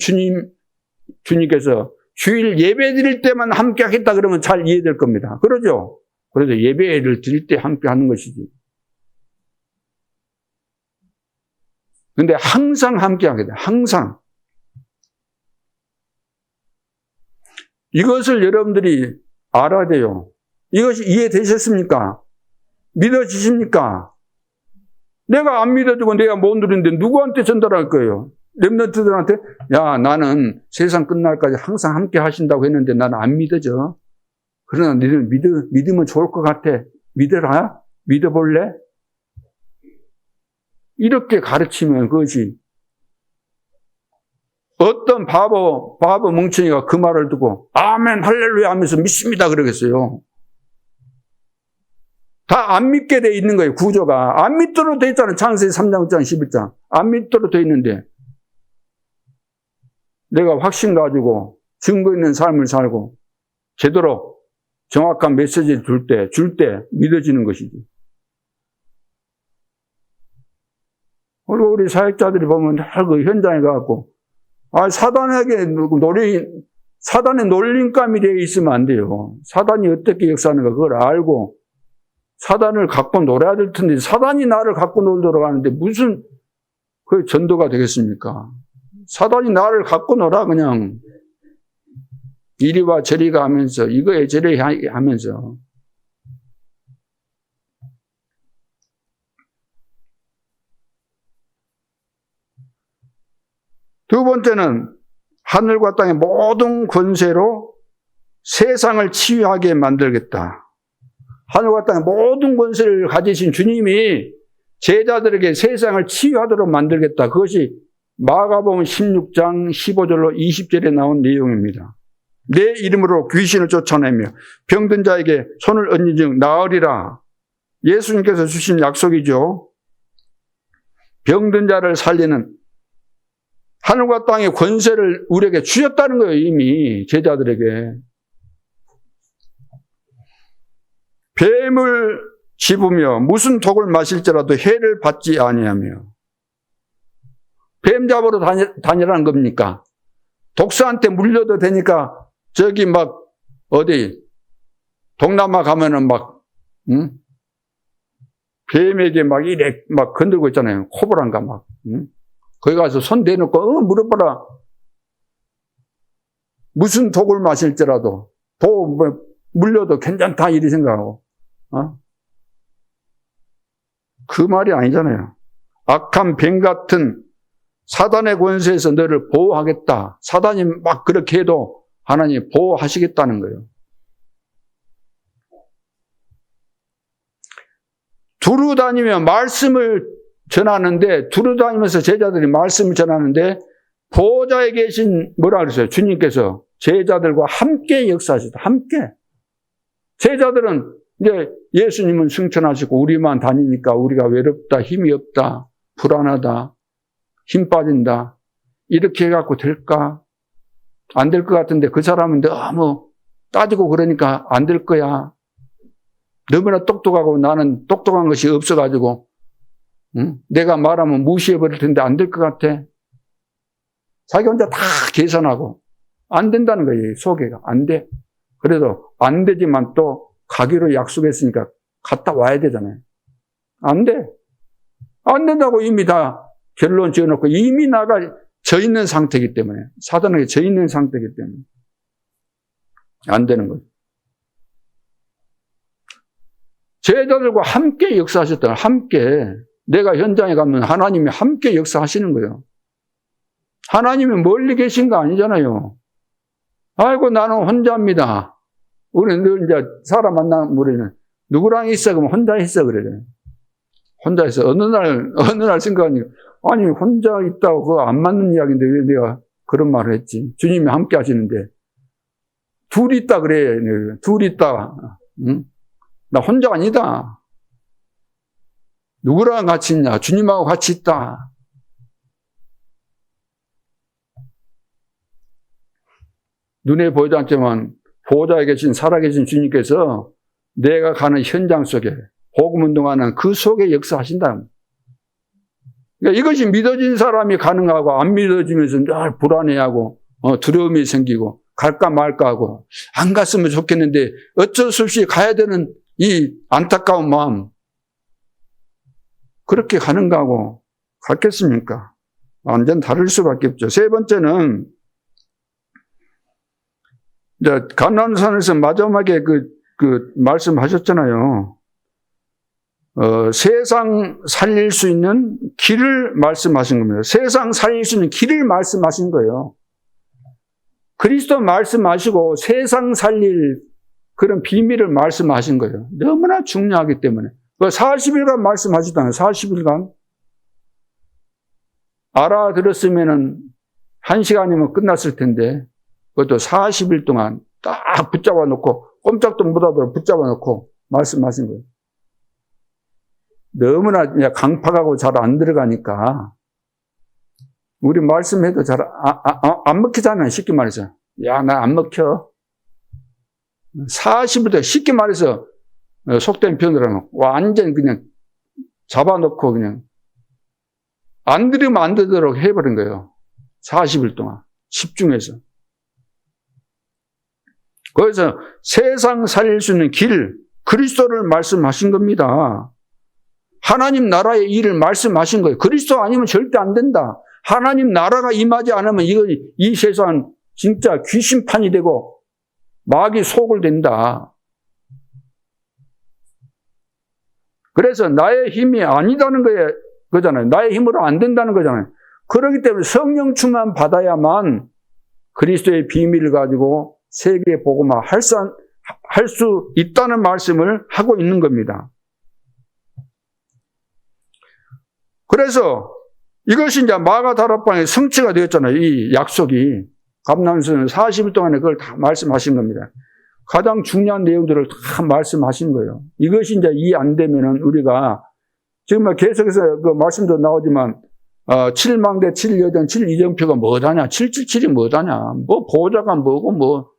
A: 주님께서 주일 예배 드릴 때만 함께 하겠다 그러면 잘 이해될 겁니다. 그러죠? 그래서 예배를 드릴 때 함께 하는 것이지. 근데 항상 함께 하게 돼. 항상. 이것을 여러분들이 알아야 돼요. 이것이 이해되셨습니까? 믿어지십니까? 내가 안 믿어주고 내가 못 누리는데 누구한테 전달할 거예요? 렘넌트들한테 야 나는 세상 끝날까지 항상 함께 하신다고 했는데 나는 안 믿어져. 그러나 너희는 믿으면 좋을 것 같아. 믿어라? 믿어볼래? 이렇게 가르치면 그것이 어떤 바보 멍청이가 그 말을 듣고 아멘 할렐루야 하면서 믿습니다 그러겠어요. 다 안 믿게 돼 있는 거예요. 구조가. 안 믿도록 돼 있잖아요. 창세기 3장 9장 11장. 안 믿도록 돼 있는데 내가 확신 가지고 증거 있는 삶을 살고 제대로 정확한 메시지를 줄 때 믿어지는 것이지. 그리고 우리 사역자들이 보면 그 현장에 가갖고 사단의 놀림감이 되어 있으면 안 돼요. 사단이 어떻게 역사하는가 그걸 알고 사단을 갖고 놀아야 될 텐데 사단이 나를 갖고 놀도록 하는데 무슨 그 전도가 되겠습니까? 사단이 나를 갖고 놀아 그냥 이리와 저리가 하면서 이거에 저래 하면서 두 번째는 하늘과 땅의 모든 권세로 세상을 치유하게 만들겠다. 하늘과 땅의 모든 권세를 가지신 주님이 제자들에게 세상을 치유하도록 만들겠다. 그것이 마가복음 16장 15절로 20절에 나온 내용입니다. 내 이름으로 귀신을 쫓아내며 병든 자에게 손을 얹은 즉 나으리라. 예수님께서 주신 약속이죠. 병든 자를 살리는 하늘과 땅의 권세를 우리에게 주셨다는 거예요. 이미 제자들에게. 뱀을 집으며 무슨 독을 마실지라도 해를 받지 아니하며. 뱀 잡으러 다니라는 겁니까? 독사한테 물려도 되니까 저기 막 어디 동남아 가면은 막 뱀에게 막 이래 막 건들고 있잖아요. 코브라인가 막. 거기 가서 손 대놓고 물어봐라. 무슨 독을 마실지라도 물려도 괜찮다 이리 생각하고. 그 말이 아니잖아요. 악한 뱀 같은 사단의 권세에서 너를 보호하겠다. 사단이 막 그렇게 해도 하나님이 보호하시겠다는 거예요. 두루 다니며 말씀을 전하는데, 두루 다니면서 제자들이 말씀을 전하는데 보호자에 계신 뭐라 그랬어요? 주님께서 제자들과 함께 역사하시다. 함께. 제자들은 이제 예수님은 승천하시고 우리만 다니니까 우리가 외롭다, 힘이 없다, 불안하다, 힘 빠진다. 이렇게 해갖고 될까? 안 될 것 같은데 그 사람은 너무 따지고 그러니까 안 될 거야. 너무나 똑똑하고 나는 똑똑한 것이 없어가지고 내가 말하면 무시해버릴 텐데 안 될 것 같아. 자기 혼자 다 계산하고 안 된다는 거예요. 소개가 안 돼. 그래도 안 되지만 또 가기로 약속했으니까 갔다 와야 되잖아요. 안 돼. 안 된다고 이미 다 결론 지어놓고 이미 나가 져 있는 상태이기 때문에, 사단에게 져 있는 상태이기 때문에 안 되는 거예요. 제자들과 함께 역사하셨다. 함께. 내가 현장에 가면 하나님이 함께 역사하시는 거예요. 하나님이 멀리 계신 거 아니잖아요. 아이고 나는 혼자입니다. 우리는 늘 이제 사람 만나면 우리는 누구랑 있어? 그러면 혼자 있어 그래요. 혼자 있어. 어느 날 생각하니까 아니 혼자 있다고 그거 안 맞는 이야기인데 왜 내가 그런 말을 했지? 주님이 함께 하시는데 둘이 있다 그래. 둘이 있다. 응? 나 혼자가 아니다. 누구랑 같이 있냐? 주님하고 같이 있다. 눈에 보이지 않지만 보호자에 계신 살아계신 주님께서 내가 가는 현장 속에 복음운동하는 그 속에 역사하신다. 그러니까 이것이 믿어진 사람이 가능하고 안 믿어지면서 늘 불안해하고 두려움이 생기고 갈까 말까 하고 안 갔으면 좋겠는데 어쩔 수 없이 가야 되는 이 안타까운 마음, 그렇게 가는가 하고 갔겠습니까? 완전 다를 수밖에 없죠. 세 번째는 이제 감람산에서 마지막에 그 말씀하셨잖아요. 세상 살릴 수 있는 길을 말씀하신 겁니다. 세상 살릴 수 있는 길을 말씀하신 거예요. 그리스도 말씀하시고 세상 살릴 그런 비밀을 말씀하신 거예요. 너무나 중요하기 때문에. 40일간 말씀하시잖아요. 40일간. 알아들었으면은 1시간이면 끝났을 텐데, 그것도 40일 동안 딱 붙잡아 놓고, 꼼짝도 못하도록 붙잡아 놓고 말씀하신 거예요. 너무나 그냥 강팍하고 잘 안 들어가니까, 우리 말씀해도 잘 안 먹히잖아요. 쉽게 말해서. 야, 나 안 먹혀. 40일 동안 쉽게 말해서, 속된 표현으로 완전 그냥 잡아놓고 그냥 안 들으면 안 되도록 해버린 거예요. 40일 동안 집중해서. 그래서 세상 살릴 수 있는 길, 그리스도를 말씀하신 겁니다. 하나님 나라의 일을 말씀하신 거예요. 그리스도 아니면 절대 안 된다. 하나님 나라가 임하지 않으면 이 세상 진짜 귀신판이 되고 마귀 속을 된다. 그래서 나의 힘이 아니다는 거잖아요. 나의 힘으로 안 된다는 거잖아요. 그렇기 때문에 성령 충만 받아야만 그리스도의 비밀을 가지고 세계 복음화 할 수 있다는 말씀을 하고 있는 겁니다. 그래서 이것이 이제 마가다락방의 성취가 되었잖아요. 이 약속이. 감람산은 40일 동안에 그걸 다 말씀하신 겁니다. 가장 중요한 내용들을 다 말씀하신 거예요. 이것이 이제 이해 안 되면은 우리가 지금 계속해서 그 말씀도 나오지만 7망대 7여정 7이정표가 뭐다냐, 777이 뭐다냐, 뭐 보호자가 뭐고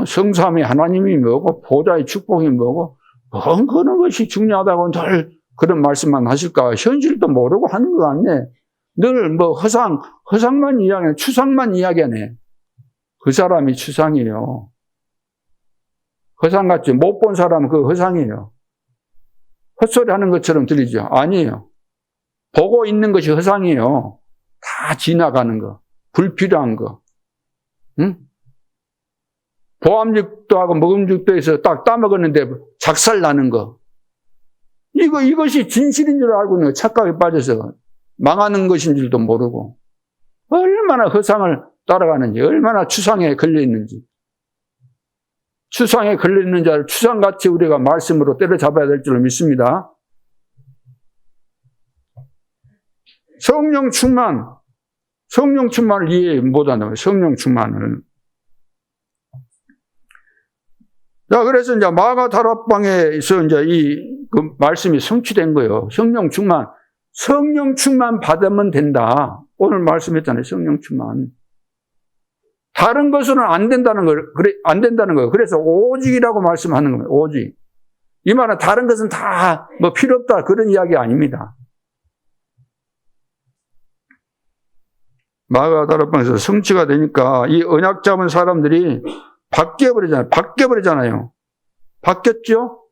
A: 성삼위 하나님이 뭐고 보호자의 축복이 뭐고 그런 것이 중요하다고 늘 그런 말씀만 하실까? 현실도 모르고 하는 것 같네. 늘 뭐 허상만 이야기하네, 추상만 이야기하네. 그 사람이 추상이에요. 허상같이 못 본 사람은 그 허상이에요. 헛소리 하는 것처럼 들리죠? 아니에요. 보고 있는 것이 허상이에요. 다 지나가는 거, 불필요한 거. 응? 보암육도 하고 먹음육도 해서 딱 따먹었는데 작살 나는 거. 이것이 진실인 줄 알고 있는 거, 착각에 빠져서 망하는 것인 줄도 모르고 얼마나 허상을 따라가는지, 얼마나 추상에 걸려 있는지. 추상에 걸려있는 자를 추상같이 우리가 말씀으로 때려잡아야 될 줄 믿습니다. 성령 충만을 이해 못하는 거예요. 성령 충만을. 자, 그래서 이제 마가다락방에서 이제 그 말씀이 성취된 거예요. 성령 충만 받으면 된다. 오늘 말씀했잖아요. 성령 충만. 다른 것으로는 안 된다는 거예요. 그래서 오직이라고 말씀하는 겁니다. 오직. 이 말은 다른 것은 다 뭐 필요 없다. 그런 이야기 아닙니다. 마가다락방에서 성취가 되니까 이 언약 잡은 사람들이 바뀌어버리잖아요. 바뀌었죠?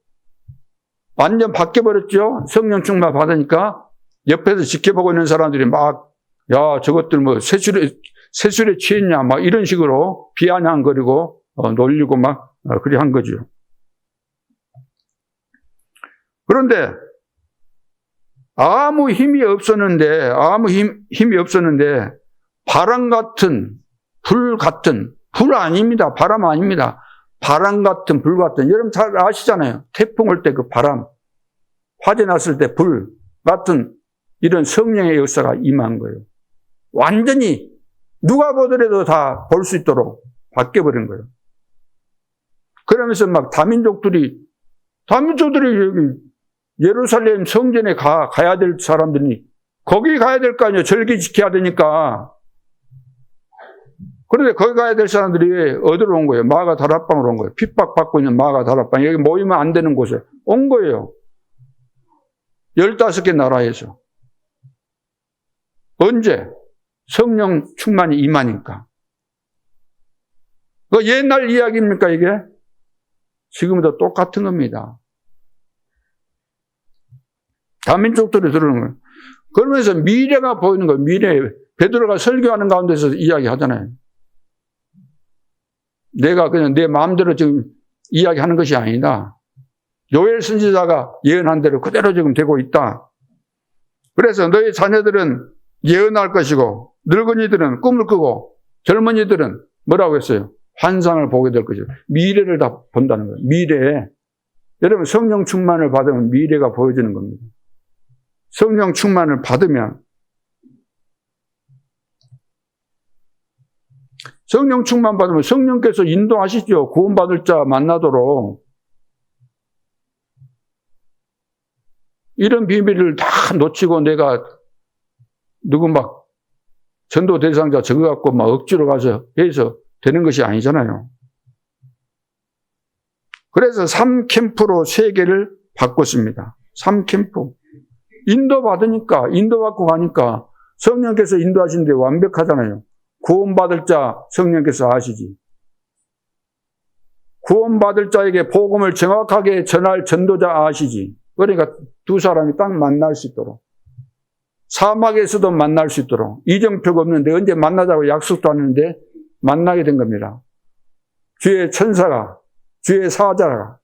A: 완전 바뀌어버렸죠? 성령 충만 받으니까 옆에서 지켜보고 있는 사람들이 야, 저것들 뭐 세술에 취했냐, 막 이런 식으로 비아냥거리고, 놀리고 그리 한 거죠. 그런데, 아무 힘이 없었는데, 바람 같은, 불 아닙니다. 바람 아닙니다. 바람 같은, 불 같은. 여러분 잘 아시잖아요. 태풍 올 때 그 바람, 화재 났을 때 불 같은 이런 성령의 역사가 임한 거예요. 완전히 누가 보더라도 다 볼 수 있도록 바뀌어버린 거예요. 그러면서 다민족들이 다민족들이 여기 예루살렘 성전에 가야 될 사람들이 거기 가야 될 거 아니에요. 절기 지켜야 되니까. 그런데 거기 가야 될 사람들이 어디로 온 거예요? 마가 다락방으로 온 거예요. 핍박받고 있는 마가 다락방. 여기 모이면 안 되는 곳에 온 거예요. 15개 나라에서. 언제? 성령 충만이 임하니까. 그 옛날 이야기입니까, 이게? 지금도 똑같은 겁니다. 다민족들이 들으는 거예요. 그러면서 미래가 보이는 거예요. 미래. 베드로가 설교하는 가운데서 이야기하잖아요. 내가 그냥 내 마음대로 지금 이야기하는 것이 아니다. 요엘 선지자가 예언한 대로 그대로 지금 되고 있다. 그래서 너희 자녀들은 예언할 것이고 늙은이들은 꿈을 꾸고 젊은이들은 뭐라고 했어요? 환상을 보게 될 것이고 미래를 다 본다는 거예요. 미래에. 여러분 성령 충만을 받으면 미래가 보여지는 겁니다. 성령 충만을 받으면 성령 충만 받으면 성령께서 인도하시죠. 구원받을 자 만나도록. 이런 비밀을 다 놓치고 내가 누구 막 전도 대상자 저거 갖고 막 억지로 가서 해서 되는 것이 아니잖아요. 그래서 3캠프로 세계를 바꿨습니다. 3캠프. 인도받으니까, 인도받고 가니까 성령께서 인도하시는데 완벽하잖아요. 구원받을 자 성령께서 아시지. 구원받을 자에게 복음을 정확하게 전할 전도자 아시지. 그러니까 두 사람이 딱 만날 수 있도록. 사막에서도 만날 수 있도록. 이정표가 없는데 언제 만나자고 약속도 안 했는데 만나게 된 겁니다. 주의 천사가, 주의 사자가,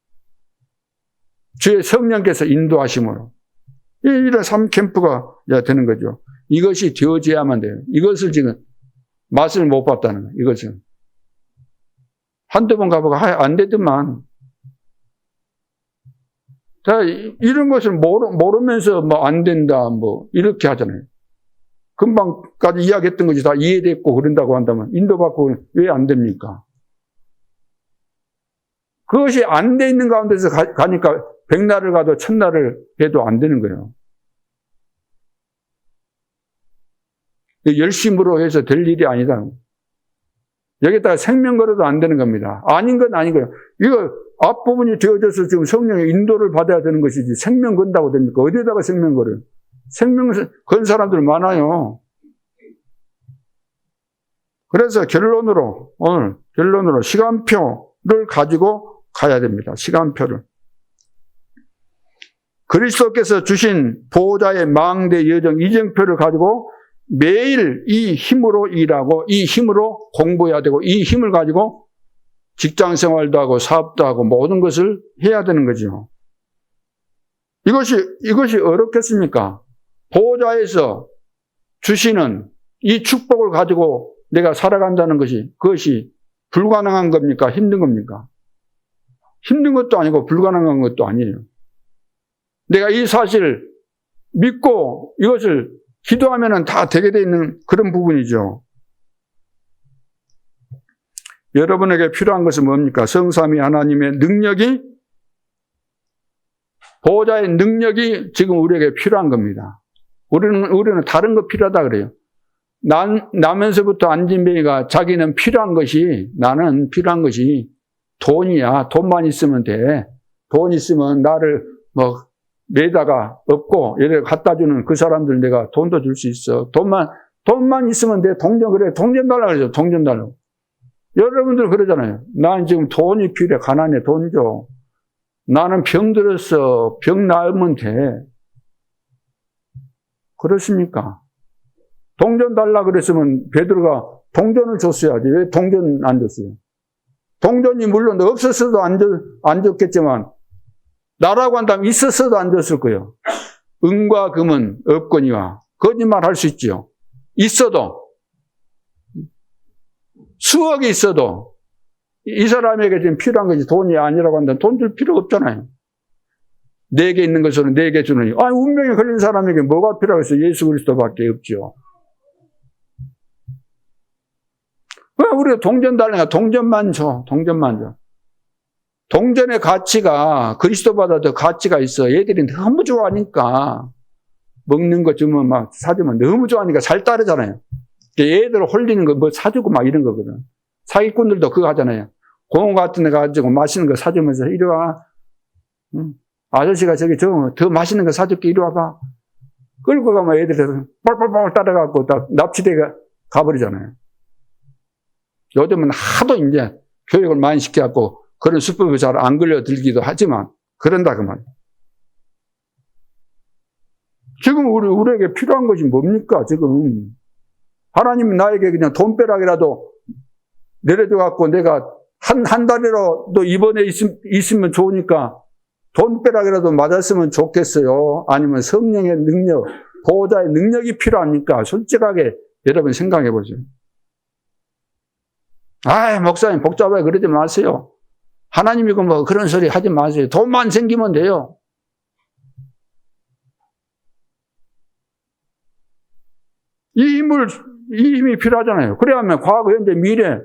A: 주의 성령께서 인도하심으로. 이런 3캠프가 되는 거죠. 이것이 되어져야만 돼요. 이것을 지금 맛을 못 봤다는 거예요. 이것은. 한두 번 가보고 안 되더만. 자, 이런 것을 모르면서 뭐 안 된다, 뭐, 이렇게 하잖아요. 금방까지 이야기했던 것이 다 이해됐고 그런다고 한다면 인도받고 왜 안 됩니까? 그것이 안 돼 있는 가운데서 가니까 백날을 가도 천날을 해도 안 되는 거예요. 열심으로 해서 될 일이 아니다. 여기다가 생명 걸어도 안 되는 겁니다. 아닌 건 아닌 거예요. 이거 앞부분이 되어져서 지금 성령의 인도를 받아야 되는 것이지 생명 건다고 됩니까? 어디에다가 생명 걸어요? 생명 건 사람들 많아요. 그래서 오늘 결론으로 시간표를 가지고 가야 됩니다. 시간표를. 그리스도께서 주신 보호자의 망대 여정 이정표를 가지고 매일 이 힘으로 일하고 이 힘으로 공부해야 되고 이 힘을 가지고 직장 생활도 하고 사업도 하고 모든 것을 해야 되는 거죠. 이것이 어렵겠습니까? 보호자에서 주시는 이 축복을 가지고 내가 살아간다는 그것이 불가능한 겁니까? 힘든 겁니까? 힘든 것도 아니고 불가능한 것도 아니에요. 내가 이 사실을 믿고 이것을 기도하면 다 되게 돼 있는 그런 부분이죠. 여러분에게 필요한 것은 뭡니까? 성삼위 하나님의 능력이, 보호자의 능력이 지금 우리에게 필요한 겁니다. 우리는 다른 거 필요하다 그래요. 나면서부터 안진뱅이가 자기는 나는 필요한 것이 돈이야. 돈만 있으면 돼. 돈 있으면 나를 매다가 없고 얘를 갖다 주는 그 사람들 내가 돈도 줄 수 있어. 돈만 있으면 돼. 동전 달라 그러죠. 동전 달라고. 여러분들 그러잖아요. 난 지금 돈이 필요해. 가난해. 돈 줘. 나는 병 들었어. 병 나으면 돼. 그렇습니까? 동전 달라 그랬으면 베드로가 동전을 줬어야지. 왜 동전 안 줬어요? 동전이 물론 없었어도 안 줬겠지만 나라고 한다면 있었어도 안 줬을 거예요. 은과 금은 없거니와. 거짓말 할 수 있죠. 있어도. 수억이 있어도 이 사람에게 지금 필요한 것이 돈이 아니라고 한다면 돈 줄 필요 없잖아요. 내게 있는 것으로 내게 주느니. 운명에 걸린 사람에게 뭐가 필요하겠어? 예수 그리스도밖에 없죠. 왜 우리가 동전 달라니까 동전만 줘. 동전만 줘. 동전의 가치가 그리스도보다 더 가치가 있어. 얘들이 너무 좋아하니까 먹는 거 주면 막 사주면 너무 좋아하니까 잘 따르잖아요. 얘들 홀리는 거 뭐 사주고 막 이런 거거든. 사기꾼들도 그거 하잖아요. 공원 같은 데 가지고 맛있는 거 사주면서 이리 와. 아저씨가 저기 더 맛있는 거 사줄게. 이리 와봐. 끌고 가면 애들이 뻘뻘뻘 따라가고 납치대가 가버리잖아요. 요즘은 하도 이제 교육을 많이 시켜갖고 그런 수법이 잘 안 걸려들기도 하지만 그런다 그 말이에요. 지금 우리에게 필요한 것이 뭡니까 지금. 하나님이 나에게 그냥 돈벼락이라도 내려줘갖고 내가 한 달이라도 입원해 있으면 좋으니까 돈벼락이라도 맞았으면 좋겠어요. 아니면 성령의 능력, 보호자의 능력이 필요합니까? 솔직하게 여러분 생각해 보세요. 목사님 복잡하게 그러지 마세요. 하나님이고 뭐 그런 소리 하지 마세요. 돈만 생기면 돼요. 이 힘이 필요하잖아요. 그래야 하면 과거, 현재, 미래.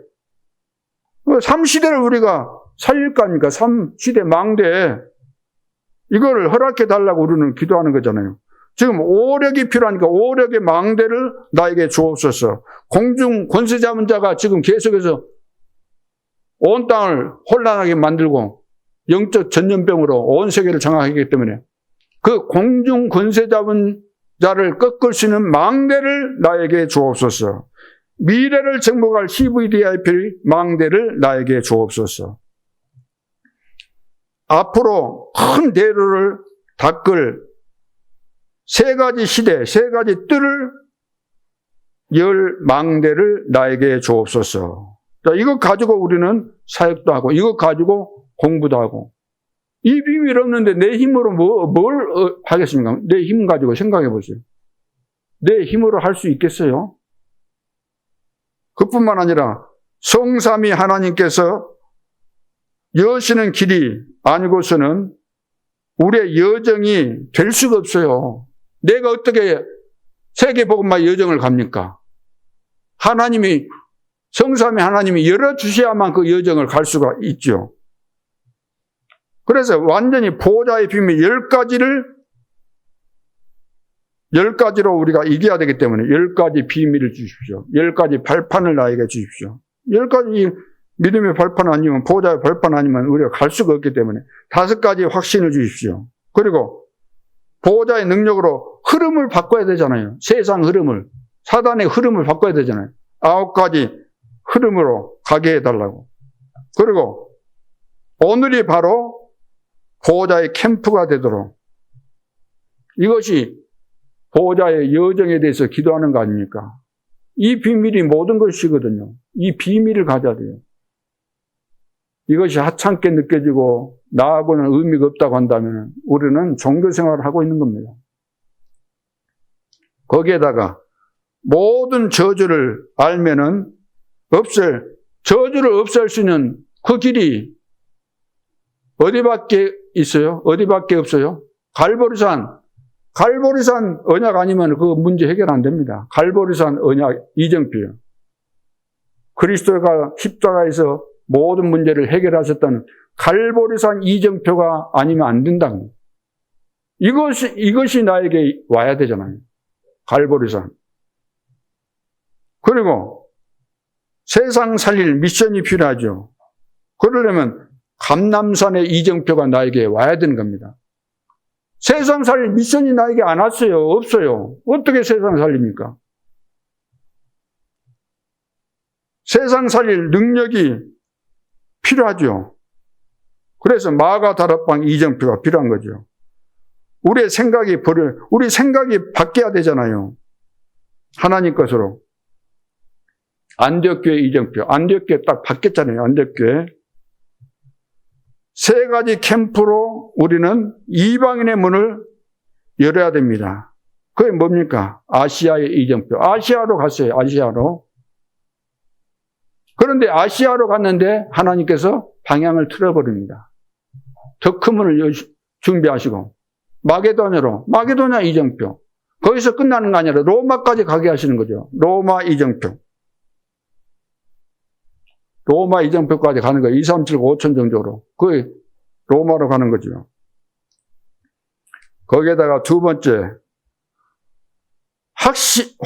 A: 3시대를 우리가 살릴 거 아닙니까? 3시대 망대. 이걸 허락해 달라고 우리는 기도하는 거잖아요. 지금 오력이 필요하니까 오력의 망대를 나에게 주옵소서. 공중 권세 잡은 자가 지금 계속해서 온 땅을 혼란하게 만들고 영적 전염병으로 온 세계를 장악하기 때문에 그 공중 권세 잡은 자를 꺾을 수 있는 망대를 나에게 주옵소서. 미래를 정복할 CVDIP 망대를 나에게 주옵소서. 앞으로 큰 대로를 닦을 세 가지 시대, 세 가지 뜰을 열 망대를 나에게 주옵소서. 자, 이거 가지고 우리는 사역도 하고, 이거 가지고 공부도 하고. 이 비밀 없는데 내 힘으로 뭘 하겠습니까? 내 힘 가지고 생각해 보세요. 내 힘으로 할 수 있겠어요? 그뿐만 아니라 성삼위 하나님께서 여시는 길이 아니고서는 우리의 여정이 될 수가 없어요. 내가 어떻게 세계복음화 여정을 갑니까? 하나님이, 성삼위 하나님이 열어주셔야만 그 여정을 갈 수가 있죠. 그래서 완전히 보호자의 비밀 10가지로 우리가 이겨야 되기 때문에 10가지 비밀을 주십시오. 10가지 발판을 나에게 주십시오. 10가지 믿음의 발판 아니면 보호자의 발판 아니면 우리가 갈 수가 없기 때문에 5가지 확신을 주십시오. 그리고 보호자의 능력으로 흐름을 바꿔야 되잖아요. 세상 흐름을. 사단의 흐름을 바꿔야 되잖아요. 9가지 흐름으로 가게 해달라고. 그리고 오늘이 바로 보호자의 캠프가 되도록 이것이 보호자의 여정에 대해서 기도하는 거 아닙니까? 이 비밀이 모든 것이거든요. 이 비밀을 가져야 돼요. 이것이 하찮게 느껴지고 나하고는 의미가 없다고 한다면 우리는 종교생활을 하고 있는 겁니다. 거기에다가 모든 저주를 알면은 저주를 없앨 수 있는 그 길이 어디밖에 있어요? 어디밖에 없어요? 갈보리산 언약 아니면 그 문제 해결 안 됩니다. 갈보리산 언약 이정표요. 그리스도가 십자가에서 모든 문제를 해결하셨다는 갈보리산 이정표가 아니면 안 된다고. 이것이 나에게 와야 되잖아요. 갈보리산. 그리고 세상 살릴 미션이 필요하죠. 그러려면 감람산의 이정표가 나에게 와야 되는 겁니다. 세상 살릴 미션이 나에게 안 왔어요. 없어요. 어떻게 세상 살립니까? 세상 살릴 능력이 필요하죠. 그래서 마가다락방 이정표가 필요한 거죠. 우리 생각이 바뀌어야 되잖아요. 하나님 것으로. 안디옥교회 이정표. 안디옥교회 딱 바뀌었잖아요. 안디옥교회. 3가지 캠프로 우리는 이방인의 문을 열어야 됩니다. 그게 뭡니까? 아시아의 이정표. 아시아로 갔어요. 아시아로. 그런데 아시아로 갔는데 하나님께서 방향을 틀어버립니다. 더 큰 문을 준비하시고 마게도냐 이정표. 거기서 끝나는 거 아니라 로마까지 가게 하시는 거죠. 로마 이정표. 로마 이정표까지 가는 거예요. 2, 3, 7, 5천 정도로. 거의 로마로 가는 거죠. 거기에다가 두 번째,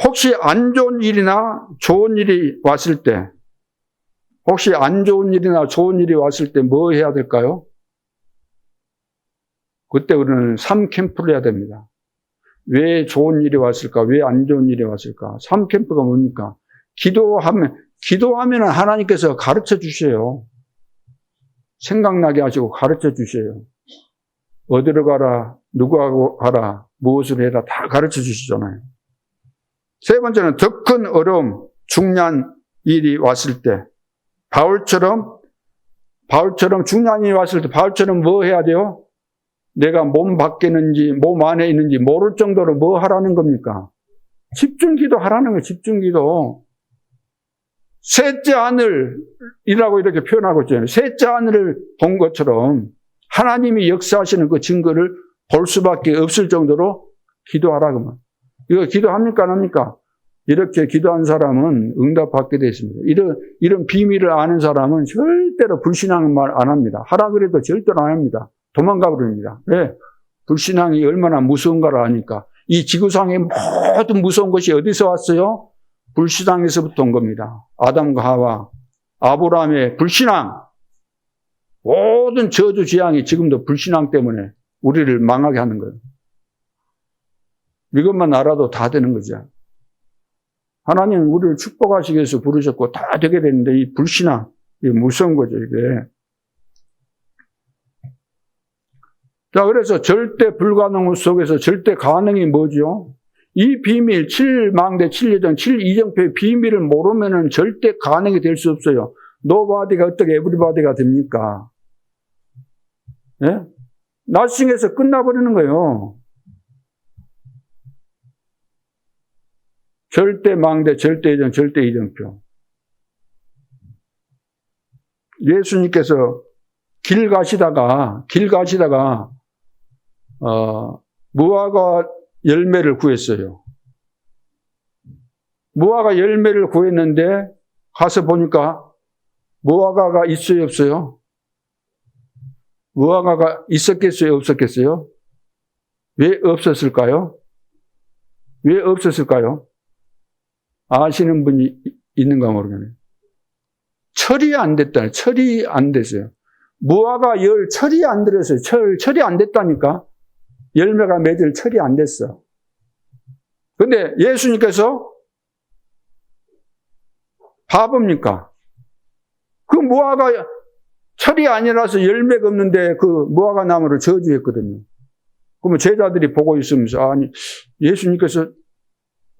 A: 혹시 안 좋은 일이나 좋은 일이 왔을 때, 혹시 안 좋은 일이나 좋은 일이 왔을 때 뭐 해야 될까요? 그때 우리는 3캠프를 해야 됩니다. 왜 좋은 일이 왔을까? 왜 안 좋은 일이 왔을까? 3캠프가 뭡니까? 기도하면 하나님께서 가르쳐 주셔요. 생각나게 하시고 가르쳐 주셔요. 어디로 가라, 누구하고 가라, 무엇을 해라 다 가르쳐 주시잖아요. 세 번째는 더 큰 어려움, 중요한 일이 왔을 때 바울처럼 중요한 일이 왔을 때 바울처럼 뭐 해야 돼요? 내가 몸 밖에 있는지 몸 안에 있는지 모를 정도로 뭐 하라는 겁니까? 집중기도 하라는 거예요. 집중기도. 셋째 하늘이라고 이렇게 표현하고 있잖아요. 셋째 하늘을 본 것처럼 하나님이 역사하시는 그 증거를 볼 수밖에 없을 정도로 기도하라 그러면. 이거 기도합니까 안 합니까? 이렇게 기도한 사람은 응답받게 되어 있습니다. 이런 비밀을 아는 사람은 절대로 불신앙은 말 안 합니다. 하라 그래도 절대로 안 합니다. 도망가 버립니다. 왜? 불신앙이 얼마나 무서운가를 아니까. 이 지구상의 모든 무서운 것이 어디서 왔어요? 불신앙에서부터 온 겁니다. 아담과 하와, 아브라함의 불신앙, 모든 저주 재앙이 지금도 불신앙 때문에 우리를 망하게 하는 거예요. 이것만 알아도 다 되는 거죠. 하나님은 우리를 축복하시기 위해서 부르셨고 다 되게 되는데 이 불신앙, 이게 무서운 거죠, 이게. 자, 그래서 절대 불가능 속에서 절대 가능이 뭐죠? 이 비밀, 7망대, 7예정, 7이정표의 비밀을 모르면은 절대 가능이 될 수 없어요. 노바디가 어떻게 에브리바디가 됩니까? 예? 나싱에서 끝나버리는 거예요. 절대망대, 절대예정, 절대이정표. 예수님께서 길 가시다가 무화과 열매를 구했어요. 무화과 열매를 구했는데 가서 보니까 무화과가 있어요, 없어요? 무화과가 있었겠어요, 없었겠어요? 왜 없었을까요? 왜 없었을까요? 아시는 분이 있는가 모르겠네요. 철이 안 됐다. 철이 안 됐어요. 무화과 철이 안 들었어요. 철이 안 됐다니까. 열매가 맺을 철이 안 됐어. 근데 예수님께서 바보입니까? 그 무화과 철이 아니라서 열매가 없는데 그 무화과 나무를 저주했거든요. 그러면 제자들이 보고 있으면서 아니 예수님께서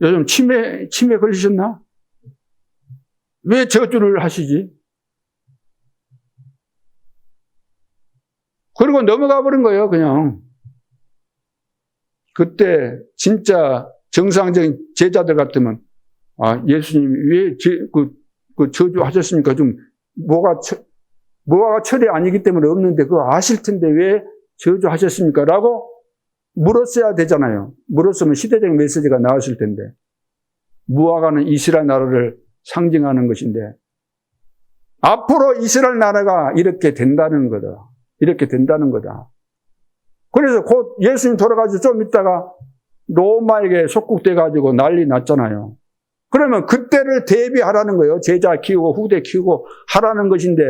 A: 요즘 치매 걸리셨나? 왜 저주를 하시지? 그리고 넘어가 버린 거예요, 그냥. 그때 진짜 정상적인 제자들 같으면 아, 예수님 왜 그 저주하셨습니까? 좀 무화과 철이 아니기 때문에 없는데 그거 아실 텐데 왜 저주하셨습니까? 라고 물었어야 되잖아요. 물었으면 시대적 메시지가 나왔을 텐데. 무화과는 이스라엘 나라를 상징하는 것인데 앞으로 이스라엘 나라가 이렇게 된다는 거다. 이렇게 된다는 거다. 그래서 곧 예수님 돌아가서 좀 있다가 로마에게 속국돼가지고 난리 났잖아요. 그러면 그때를 대비하라는 거예요. 제자 키우고 후대 키우고 하라는 것인데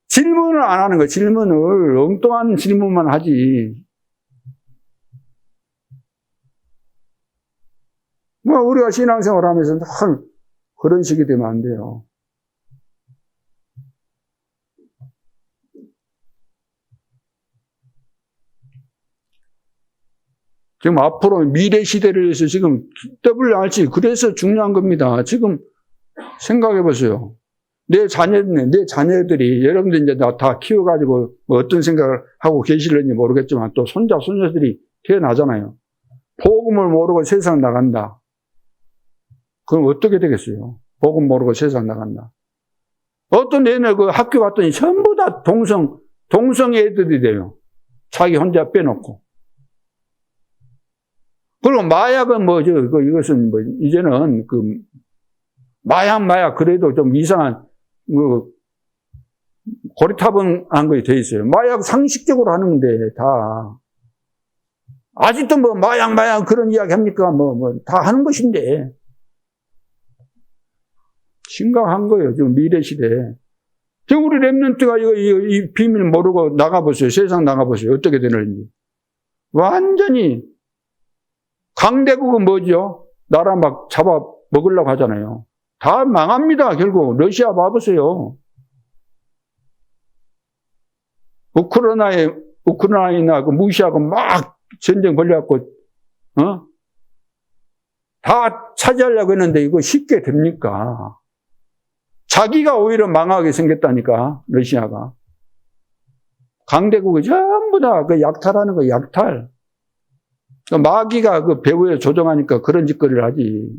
A: 질문을 안 하는 거예요. 질문을 엉뚱한 질문만 하지. 뭐 우리가 신앙생활 하면서 그런 식이 되면 안 돼요. 지금 앞으로 미래 시대를 위해서 지금 WRC 그래서 중요한 겁니다. 지금 생각해 보세요. 내 자녀들이 여러분들 이제 다 키워가지고 뭐 어떤 생각을 하고 계실는지 모르겠지만 또 손자, 손녀들이 태어나잖아요. 복음을 모르고 세상 나간다. 그럼 어떻게 되겠어요? 복음 모르고 세상 나간다. 어떤 애는 그 학교 갔더니 전부 다 동성 애들이 돼요. 자기 혼자 빼놓고. 그리고 마약은 이것은 이제는 마약 그래도 좀 이상한 고리타분한 거에 돼 있어요. 마약 상식적으로 하는데 다. 아직도 뭐 마약 그런 이야기 합니까? 다 하는 것인데. 심각한 거예요. 지금 미래 시대에. 지금 우리 랩런트가 이 비밀 모르고 나가보세요. 세상 나가보세요. 어떻게 되는지. 완전히 강대국은 뭐죠? 나라 막 잡아 먹으려고 하잖아요. 다 망합니다. 결국 러시아 봐보세요. 우크라이나 무시하고 막 전쟁 벌려갖고 다 차지하려고 했는데 이거 쉽게 됩니까? 자기가 오히려 망하게 생겼다니까, 러시아가. 강대국이 전부 다 그 약탈하는 거, 약탈. 마귀가 그 배후에 조종하니까 그런 짓거리를 하지.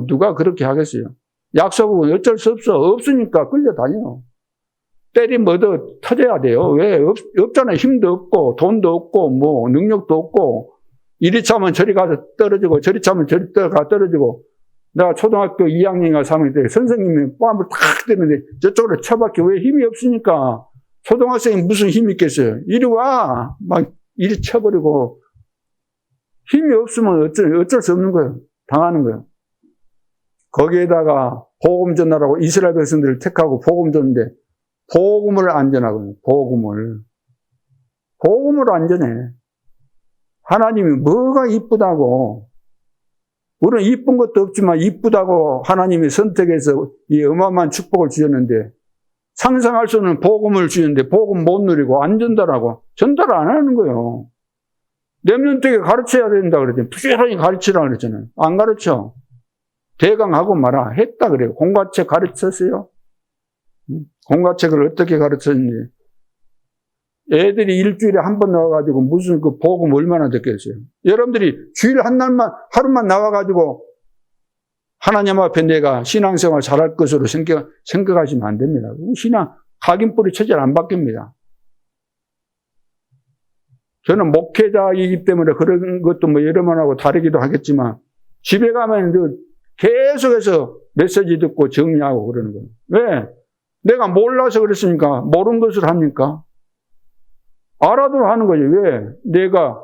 A: 누가 그렇게 하겠어요? 약소국은 어쩔 수 없어. 없으니까 끌려다녀. 때리면 얻어 터져야 돼요. 왜? 없잖아요. 힘도 없고, 돈도 없고, 뭐, 능력도 없고, 이리 차면 저리 가서 떨어지고, 저리 차면 저리 가 떨어지고, 내가 초등학교 2학년인가 3학년 때 선생님이 뺨을 탁 때리는데 저쪽으로 쳐박혀. 왜? 힘이 없으니까. 초등학생이 무슨 힘이 있겠어요? 이리 와! 막 이리 쳐버리고. 힘이 없으면 어쩔 수 없는 거예요. 당하는 거예요. 거기에다가 복음 전하라고 이스라엘 백성들을 택하고 복음 전하는데 복음을 안 전하거든요. 복음을 안 전해. 하나님이 뭐가 이쁘다고. 우리는 이쁜 것도 없지만 이쁘다고 하나님이 선택해서 이 어마어마한 축복을 주셨는데 상상할 수 없는 복음을 주셨는데 복음 못 누리고 안 전달하고 전달 안 하는 거예요. 렘넌트에게 가르쳐야 된다 그랬더니 부지런히 가르치라 그랬잖아요. 안 가르쳐. 대강하고 말아. 했다 그래요. 공과책 가르쳤어요. 공과책을 어떻게 가르쳤는지. 애들이 일주일에 한 번 나와가지고 무슨 그 복음 얼마나 듣겠어요. 여러분들이 주일 하루만 나와가지고 하나님 앞에 내가 신앙생활 잘할 것으로 생각하시면 안 됩니다. 신앙, 각인뿌리 체질 안 바뀝니다. 저는 목회자이기 때문에 그런 것도 뭐 여러 번 하고 다르기도 하겠지만 집에 가면 계속해서 메시지 듣고 정리하고 그러는 거예요. 왜? 내가 몰라서 그랬으니까 모르는 것을 합니까? 알아도 하는 거죠. 왜? 내가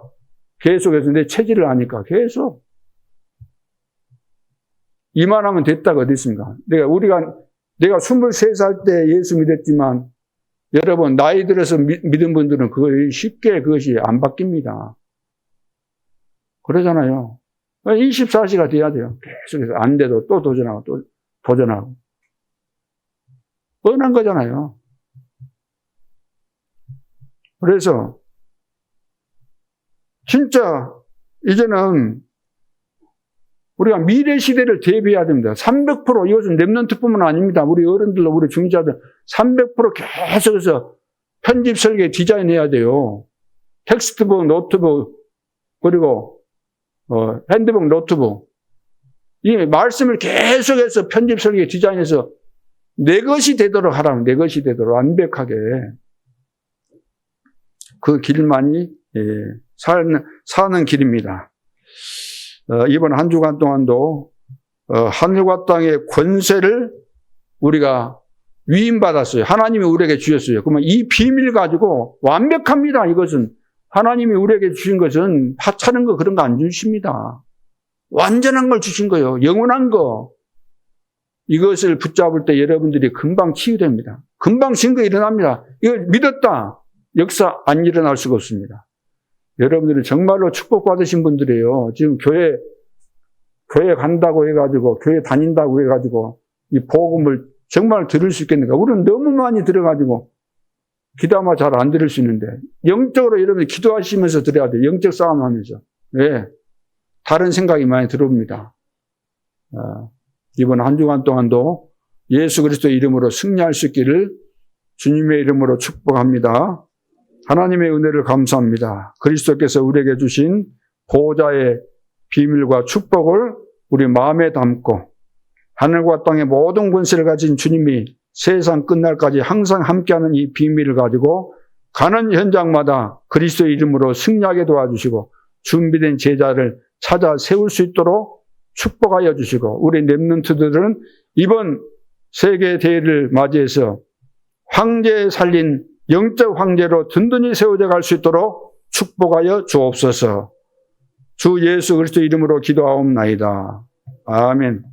A: 계속해서 내 체질을 아니까 계속. 이만하면 됐다가 어디 있습니까? 내가 23살 때 예수 믿었지만 여러분 나이 들어서 믿은 분들은 쉽게 그것이 안 바뀝니다. 그러잖아요. 24시가 돼야 돼요. 계속해서 안 돼도 또 도전하고 또 도전하고. 뻔한 거잖아요. 그래서 진짜 이제는 우리가 미래 시대를 대비해야 됩니다. 300% 이것은 렘넌트뿐만 아닙니다. 우리 어른들, 우리 중자들 300% 계속해서 편집 설계 디자인해야 돼요. 텍스트북, 노트북 그리고 핸드북, 노트북 이 말씀을 계속해서 편집 설계 디자인해서 내 것이 되도록 하라면 내 것이 되도록 완벽하게 그 길만이 사는 길입니다. 이번 한 주간 동안도 하늘과 땅의 권세를 우리가 위임받았어요. 하나님이 우리에게 주셨어요. 그러면 이 비밀 가지고 완벽합니다. 이것은 하나님이 우리에게 주신 것은 하찮은 거 그런 거 안 주십니다. 완전한 걸 주신 거예요. 영원한 거. 이것을 붙잡을 때 여러분들이 금방 치유됩니다. 금방 증거 일어납니다. 이걸 믿었다. 역사 안 일어날 수가 없습니다. 여러분들이 정말로 축복받으신 분들이에요. 지금 교회 간다고 해가지고, 교회 다닌다고 해가지고, 이 복음을 정말 들을 수 있겠는가? 우리는 너무 많이 들어가지고, 기도하면 잘 안 들을 수 있는데, 영적으로 여러분들 기도하시면서 들어야 돼요. 영적 싸움 하면서. 왜? 다른 생각이 많이 들어옵니다. 이번 한 주간 동안도 예수 그리스도의 이름으로 승리할 수 있기를 주님의 이름으로 축복합니다. 하나님의 은혜를 감사합니다. 그리스도께서 우리에게 주신 보호자의 비밀과 축복을 우리 마음에 담고 하늘과 땅의 모든 권세를 가진 주님이 세상 끝날까지 항상 함께하는 이 비밀을 가지고 가는 현장마다 그리스도의 이름으로 승리하게 도와주시고 준비된 제자를 찾아 세울 수 있도록 축복하여 주시고 우리 렘넌트들은 이번 세계 대회를 맞이해서 황제 살린 영적 황제로 든든히 세워져 갈 수 있도록 축복하여 주옵소서. 주 예수 그리스도 이름으로 기도하옵나이다. 아멘.